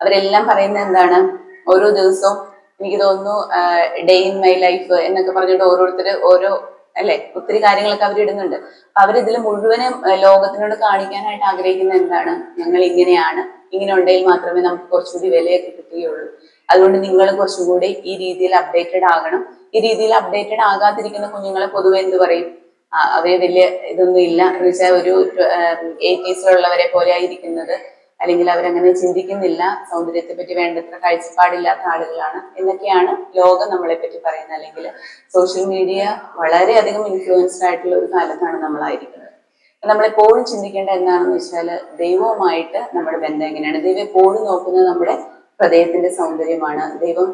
അവരെല്ലാം പറയുന്നത് എന്താണ്, ഓരോ ദിവസവും എനിക്ക് തോന്നുന്നു ഡേ ഇൻ മൈ ലൈഫ് എന്നൊക്കെ പറഞ്ഞിട്ട് ഓരോരുത്തർ ഓരോ അല്ലെ ഒത്തിരി കാര്യങ്ങളൊക്കെ അവരിടുന്നുണ്ട്. അപ്പൊ അവരിതിൽ മുഴുവനും ലോകത്തിനോട് കാണിക്കാനായിട്ട് ആഗ്രഹിക്കുന്നത് എന്താണ്, ഞങ്ങൾ ഇങ്ങനെയാണ്, ഇങ്ങനെ ഉണ്ടെങ്കിൽ മാത്രമേ നമുക്ക് കുറച്ചുകൂടി വിലയൊക്കെ കിട്ടുകയുള്ളൂ, അതുകൊണ്ട് നിങ്ങൾ കുറച്ചും കൂടി ഈ രീതിയിൽ അപ്ഡേറ്റഡ് ആകണം. ഈ രീതിയിൽ അപ്ഡേറ്റഡ് ആകാതിരിക്കുന്ന കുഞ്ഞുങ്ങളെ പൊതുവെ എന്ത് പറയും, അവയെ വലിയ ഇതൊന്നും ഇല്ല എന്ന് വെച്ചാൽ ഒരു 80s പോലെ ആയിരിക്കുന്നത്, അല്ലെങ്കിൽ അവരങ്ങനെ ചിന്തിക്കുന്നില്ല, സൗന്ദര്യത്തെ പറ്റി വേണ്ടത്ര കാഴ്ചപ്പാടില്ലാത്ത ആളുകളാണ് എന്നൊക്കെയാണ് ലോകം നമ്മളെ പറ്റി പറയുന്നത്. അല്ലെങ്കിൽ സോഷ്യൽ മീഡിയ വളരെയധികം ഇൻഫ്ലുവൻസ്ഡ് ആയിട്ടുള്ള ഒരു കാലത്താണ് നമ്മളായിരിക്കുന്നത്. നമ്മളെപ്പോഴും ചിന്തിക്കേണ്ട എന്താണെന്ന് വെച്ചാൽ ദൈവവുമായിട്ട് നമ്മുടെ ബന്ധം എങ്ങനെയാണ്. ദൈവം എപ്പോഴും നോക്കുന്നത് നമ്മുടെ ഹൃദയത്തിന്റെ സൗന്ദര്യമാണ്. ദൈവം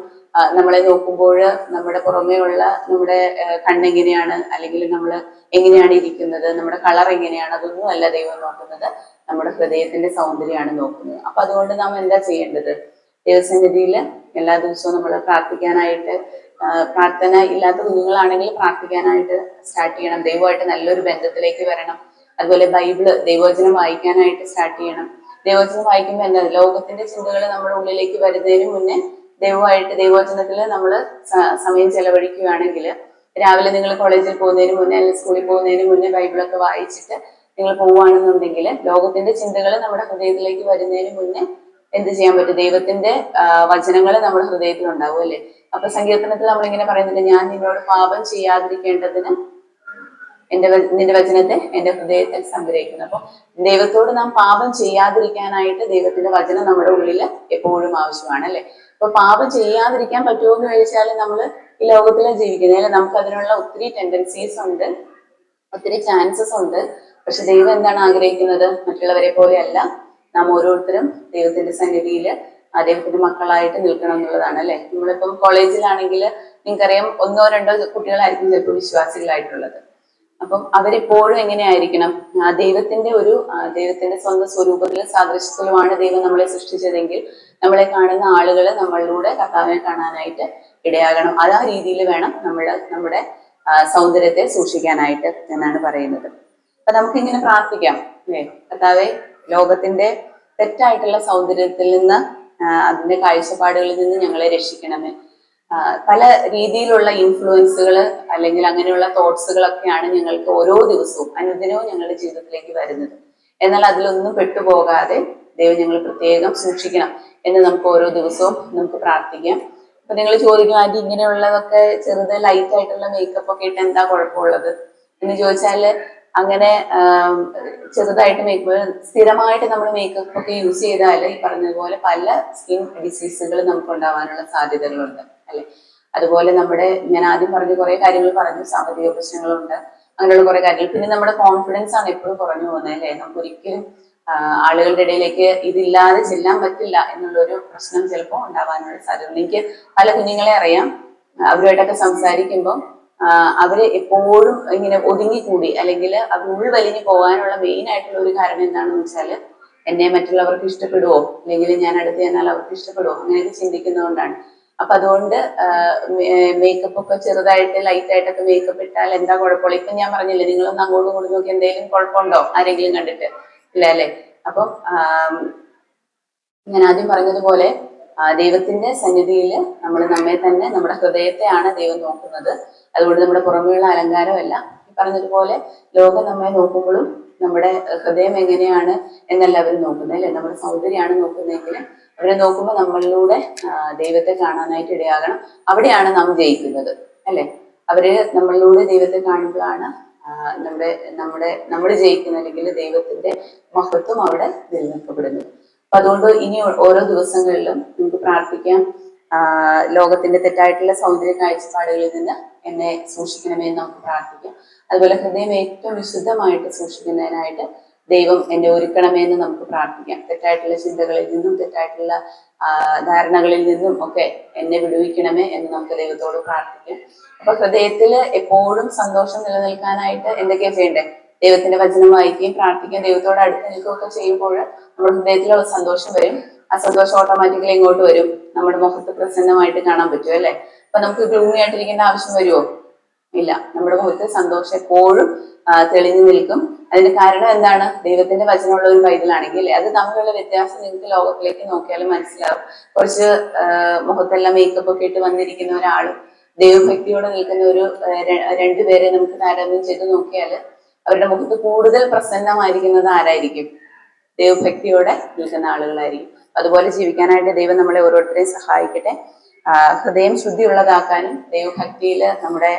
നമ്മളെ നോക്കുമ്പോൾ നമ്മുടെ പുറമേ ഉള്ള നമ്മുടെ കണ്ണെങ്ങനെയാണ്, അല്ലെങ്കിൽ നമ്മൾ എങ്ങനെയാണ് ഇരിക്കുന്നത്, നമ്മുടെ കളർ എങ്ങനെയാണ്, അതൊന്നും അല്ല ദൈവം നോക്കുന്നത്, നമ്മുടെ ഹൃദയത്തിന്റെ സൗന്ദര്യമാണ് നോക്കുന്നത്. അപ്പൊ അതുകൊണ്ട് നാം എന്താ ചെയ്യേണ്ടത്, ദൈവസന്നിധിയിൽ എല്ലാ ദിവസവും നമ്മൾ പ്രാർത്ഥിക്കാനായിട്ട്, പ്രാർത്ഥന ഇല്ലാത്ത കുഞ്ഞുങ്ങളാണെങ്കിൽ പ്രാർത്ഥിക്കാനായിട്ട് സ്റ്റാർട്ട് ചെയ്യണം. ദൈവമായിട്ട് നല്ലൊരു ബന്ധത്തിലേക്ക് വരണം. അതുപോലെ ബൈബിള് ദൈവവചനം വായിക്കാനായിട്ട് സ്റ്റാർട്ട് ചെയ്യണം. ദൈവവചനം വായിക്കുമ്പോൾ എന്താ, ലോകത്തിന്റെ ചിന്തകൾ നമ്മുടെ ഉള്ളിലേക്ക് വരുന്നതിന് മുന്നേ ദൈവവചനത്തിൽ നമ്മൾ സമയം ചെലവഴിക്കുകയാണെങ്കിൽ, രാവിലെ നിങ്ങൾ കോളേജിൽ പോകുന്നതിന് മുന്നേ അല്ലെങ്കിൽ സ്കൂളിൽ പോകുന്നതിന് മുന്നേ ബൈബിളൊക്കെ വായിച്ചിട്ട് നിങ്ങൾ പോവുകയാണെന്നുണ്ടെങ്കിൽ ലോകത്തിന്റെ ചിന്തകൾ നമ്മുടെ ഹൃദയത്തിലേക്ക് വരുന്നതിന് മുന്നേ എന്ത് ചെയ്യാൻ പറ്റും, ദൈവത്തിന്റെ വചനങ്ങൾ നമ്മുടെ ഹൃദയത്തിൽ ഉണ്ടാവും അല്ലെ. അപ്പൊ സങ്കീർത്തനത്തിൽ നമ്മളിങ്ങനെ പറയുന്നുണ്ട്, ഞാൻ നിന്നോട് പാപം ചെയ്യാതിരിക്കേണ്ടതിന് നിന്റെ വചനത്തെ എന്റെ ഹൃദയത്തിൽ സംഗ്രഹിക്കുന്നു. അപ്പൊ ദൈവത്തോട് നാം പാപം ചെയ്യാതിരിക്കാനായിട്ട് ദൈവത്തിന്റെ വചനം നമ്മുടെ ഉള്ളിൽ എപ്പോഴും ആവശ്യമാണ് അല്ലെ. അപ്പൊ പാപം ചെയ്യാതിരിക്കാൻ പറ്റുമോ എന്ന് ചോദിച്ചാൽ നമ്മൾ ഈ ലോകത്തിലാണ് ജീവിക്കുന്നത് അല്ലെ, നമുക്ക് അതിനുള്ള ഒത്തിരി ടെൻഡൻസീസ് ഉണ്ട്, ഒത്തിരി ചാൻസസ് ഉണ്ട്. പക്ഷെ ദൈവം എന്താണ് ആഗ്രഹിക്കുന്നത്, മറ്റുള്ളവരെ പോലെയല്ല, നാം ഓരോരുത്തരും ദൈവത്തിന്റെ സന്നിധിയിൽ ദൈവത്തിന്റെ മക്കളായിട്ട് നിൽക്കണം എന്നുള്ളതാണ് അല്ലെ. നമ്മളിപ്പം കോളേജിലാണെങ്കിൽ നിങ്ങൾക്കറിയാം 1-2 കുട്ടികളായിരിക്കും ചിലപ്പോൾ വിശ്വാസികളായിട്ടുള്ളത്. അപ്പം അവരെപ്പോഴും എങ്ങനെയായിരിക്കണം, ദൈവത്തിന്റെ സ്വന്തം സ്വരൂപത്തിലും സാദൃശ്യത്തിലുമാണ് ദൈവം നമ്മളെ സൃഷ്ടിച്ചതെങ്കിൽ നമ്മളെ കാണുന്ന ആളുകൾ നമ്മളിലൂടെ കർത്താവിനെ കാണാനായിട്ട് ഇടയാകണം. ആ രീതിയിൽ വേണം നമ്മുടെ സൗന്ദര്യത്തെ സൂക്ഷിക്കാനായിട്ട് എന്നാണ് പറയുന്നത്. അപ്പൊ നമുക്കിങ്ങനെ പ്രാർത്ഥിക്കാം, അല്ലേ? കർത്താവെ, ലോകത്തിന്റെ തെറ്റായിട്ടുള്ള സൗന്ദര്യത്തിൽ നിന്ന്, അതിന്റെ കാഴ്ചപ്പാടുകളിൽ നിന്ന് ഞങ്ങളെ രക്ഷിക്കണമേ. പല രീതിയിലുള്ള ഇൻഫ്ലുവൻസുകൾ അല്ലെങ്കിൽ അങ്ങനെയുള്ള തോട്ട്സുകളൊക്കെയാണ് ഞങ്ങൾക്ക് ഓരോ ദിവസവും അനുദിനവും ഞങ്ങളുടെ ജീവിതത്തിലേക്ക് വരുന്നത്. എന്നാൽ അതിലൊന്നും പെട്ടുപോകാതെ ദൈവം ഞങ്ങൾ പ്രത്യേകം സൂക്ഷിക്കണം എന്ന് നമുക്ക് ഓരോ ദിവസവും നമുക്ക് പ്രാർത്ഥിക്കാം. അപ്പൊ നിങ്ങൾ ചോദിക്കും, ആന്റി ഇങ്ങനെയുള്ളതൊക്കെ ചെറുത് ലൈറ്റ് ആയിട്ടുള്ള മേക്കപ്പ് ഒക്കെ ഇട്ട് എന്താ കുഴപ്പമുള്ളത് എന്ന് ചോദിച്ചാല്, അങ്ങനെ ചെറുതായിട്ട് മേക്കപ്പ്, സ്ഥിരമായിട്ട് നമ്മൾ മേക്കപ്പ് ഒക്കെ യൂസ് ചെയ്താൽ ഈ പറഞ്ഞതുപോലെ പല സ്കിൻ ഡിസീസുകൾ നമുക്ക് ഉണ്ടാവാനുള്ള സാധ്യതകളുണ്ട്, അല്ലെ? അതുപോലെ ഞാൻ ആദ്യം പറഞ്ഞ കുറെ കാര്യങ്ങൾ പറഞ്ഞു, സാമ്പത്തിക പ്രശ്നങ്ങളുണ്ട്, അങ്ങനെയുള്ള കുറെ കാര്യങ്ങൾ. പിന്നെ നമ്മുടെ കോൺഫിഡൻസ് ആണ് എപ്പോഴും കുറഞ്ഞു പോകുന്നത്, അല്ലെ? നമുക്ക് ഒരിക്കലും ആളുകളുടെ ഇടയിലേക്ക് ഇതില്ലാതെ ചെല്ലാൻ പറ്റില്ല എന്നുള്ളൊരു പ്രശ്നം ചിലപ്പോൾ ഉണ്ടാവാനുള്ള സാധ്യതയുണ്ട്. എനിക്ക് പല കുഞ്ഞുങ്ങളെ അറിയാം, അവരുമായിട്ടൊക്കെ സംസാരിക്കുമ്പോൾ അവര് എപ്പോഴും ഇങ്ങനെ ഒതുങ്ങിക്കൂടി, അല്ലെങ്കിൽ അത് ഉൾവലിഞ്ഞു പോകാനുള്ള മെയിൻ ആയിട്ടുള്ള ഒരു കാരണം എന്താണെന്ന് വെച്ചാല്, എന്നെ മറ്റുള്ളവർക്ക് ഇഷ്ടപ്പെടുവോ, അല്ലെങ്കിൽ ഞാൻ അടുത്ത് ചെന്നാൽ അവർക്ക് ഇഷ്ടപ്പെടുവോ, അങ്ങനെയൊക്കെ ചിന്തിക്കുന്നതുകൊണ്ടാണ്. അപ്പൊ അതുകൊണ്ട് മേക്കപ്പ് ഒക്കെ ചെറുതായിട്ട് ലൈറ്റ് ആയിട്ടൊക്കെ മേക്കപ്പ് ഇട്ടാൽ എന്താ കുഴപ്പമുള്ള? ഇപ്പൊ ഞാൻ പറഞ്ഞില്ലേ, നിങ്ങളൊന്ന് അങ്ങോട്ടും ഇങ്ങോട്ടും നോക്കി എന്തെങ്കിലും കുഴപ്പമുണ്ടോ ആരെങ്കിലും കണ്ടിട്ട്? ഇല്ല, അല്ലെ? അപ്പം ഞാൻ ആദ്യം പറഞ്ഞതുപോലെ ദൈവത്തിന്റെ സന്നിധിയിൽ നമ്മൾ നമ്മെ തന്നെ, നമ്മുടെ ഹൃദയത്തെയാണ് ദൈവം നോക്കുന്നത്. അതുകൊണ്ട് നമ്മുടെ പുറമേയുള്ള അലങ്കാരമല്ല. പറഞ്ഞതുപോലെ ലോകം നമ്മെ നോക്കുമ്പോഴും നമ്മുടെ ഹൃദയം എങ്ങനെയാണ് എന്നല്ല അവർ നോക്കുന്നത്, അല്ലെ? നമ്മുടെ സൗന്ദര്യമാണ് നോക്കുന്നതെങ്കിൽ അവരെ നോക്കുമ്പോൾ നമ്മളിലൂടെ ദൈവത്തെ കാണാനായിട്ട് ഇടയാകണം. അവിടെയാണ് നാം ജയിക്കുന്നത്, അല്ലെ? അവര് നമ്മളിലൂടെ ദൈവത്തെ കാണുമ്പോഴാണ് നമ്മൾ ജയിക്കുന്നത്, അല്ലെങ്കിൽ ദൈവത്തിന്റെ മഹത്വം അവിടെ നിലനിൽക്കപ്പെടുന്നത്. അപ്പൊ അതുകൊണ്ട് ഇനി ഓരോ ദിവസങ്ങളിലും നമുക്ക് പ്രാർത്ഥിക്കാം, ലോകത്തിന്റെ തെറ്റായിട്ടുള്ള സൗന്ദര്യ കാഴ്ചപ്പാടുകളിൽ നിന്ന് എന്നെ സൂക്ഷിക്കണമേ എന്ന് നമുക്ക് പ്രാർത്ഥിക്കാം. അതുപോലെ ഹൃദയം ഏറ്റവും വിശുദ്ധമായിട്ട് സൂക്ഷിക്കുന്നതിനായിട്ട് ദൈവം എന്നെ ഒരുക്കണമേ എന്ന് നമുക്ക് പ്രാർത്ഥിക്കാം. തെറ്റായിട്ടുള്ള ചിന്തകളിൽ നിന്നും തെറ്റായിട്ടുള്ള ധാരണകളിൽ നിന്നും ഒക്കെ എന്നെ വിടുവിക്കണമേ എന്ന് നമുക്ക് ദൈവത്തോട് പ്രാർത്ഥിക്കാം. അപ്പൊ ഹൃദയത്തിൽ എപ്പോഴും സന്തോഷം നിലനിൽക്കാനായിട്ട് എന്തൊക്കെയാ ചെയ്യേണ്ടത്? ദൈവത്തിന്റെ വചനം വായിക്കുകയും പ്രാർത്ഥിക്കുകയും ദൈവത്തോട് അടുത്ത് നിൽക്കുകയൊക്കെ ചെയ്യുമ്പോൾ നമ്മുടെ ഹൃദയത്തിലുള്ള സന്തോഷം വരും. ആ സന്തോഷം ഓട്ടോമാറ്റിക്കലി ഇങ്ങോട്ട് വരും, നമ്മുടെ മുഖത്ത് പ്രസന്നമായിട്ട് കാണാൻ പറ്റും, അല്ലെ? അപ്പൊ നമുക്ക് ഗ്ലൂമി ആയിട്ടിരിക്കേണ്ട ആവശ്യം വരുമോ? ഇല്ല. നമ്മുടെ മുഖത്ത് സന്തോഷം എപ്പോഴും തെളിഞ്ഞു നിൽക്കും. അതിന് കാരണം എന്താണ്? ദൈവത്തിന്റെ വചനമുള്ള ഒരു ബൈബിളാണെങ്കിൽ അത് തമ്മിലുള്ള വ്യത്യാസം നിങ്ങൾക്ക് ലോകത്തിലേക്ക് നോക്കിയാലും മനസ്സിലാവും. കുറച്ച് മുഖത്തെല്ലാം മേക്കപ്പ് ഒക്കെ ഇട്ട് വന്നിരിക്കുന്ന ഒരാളും ദൈവഭക്തിയോടെ നിൽക്കുന്ന ഒരു രണ്ടുപേരെ നമുക്ക് താരതമ്യം ചെയ്ത് നോക്കിയാൽ അവരുടെ മുഖത്ത് കൂടുതൽ പ്രസന്നമായിരിക്കുന്നത് ആരായിരിക്കും? ദൈവഭക്തിയോടെ നിൽക്കുന്ന ആളുകളായിരിക്കും. അതുപോലെ ജീവിക്കാനായിട്ട് ദൈവം നമ്മളെ ഓരോരുത്തരെയും സഹായിക്കട്ടെ. ഹൃദയം ശുദ്ധിയുള്ളതാക്കാനും ദൈവഭക്തിയിൽ നമ്മുടെ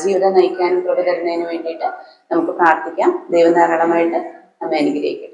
ജീവിതം നയിക്കാനും കൃപ തരുന്നതിന് വേണ്ടിയിട്ട് നമുക്ക് പ്രാർത്ഥിക്കാം. ദൈവം ധാരാളമായിട്ട് നമ്മെ അനുഗ്രഹിക്കട്ടെ.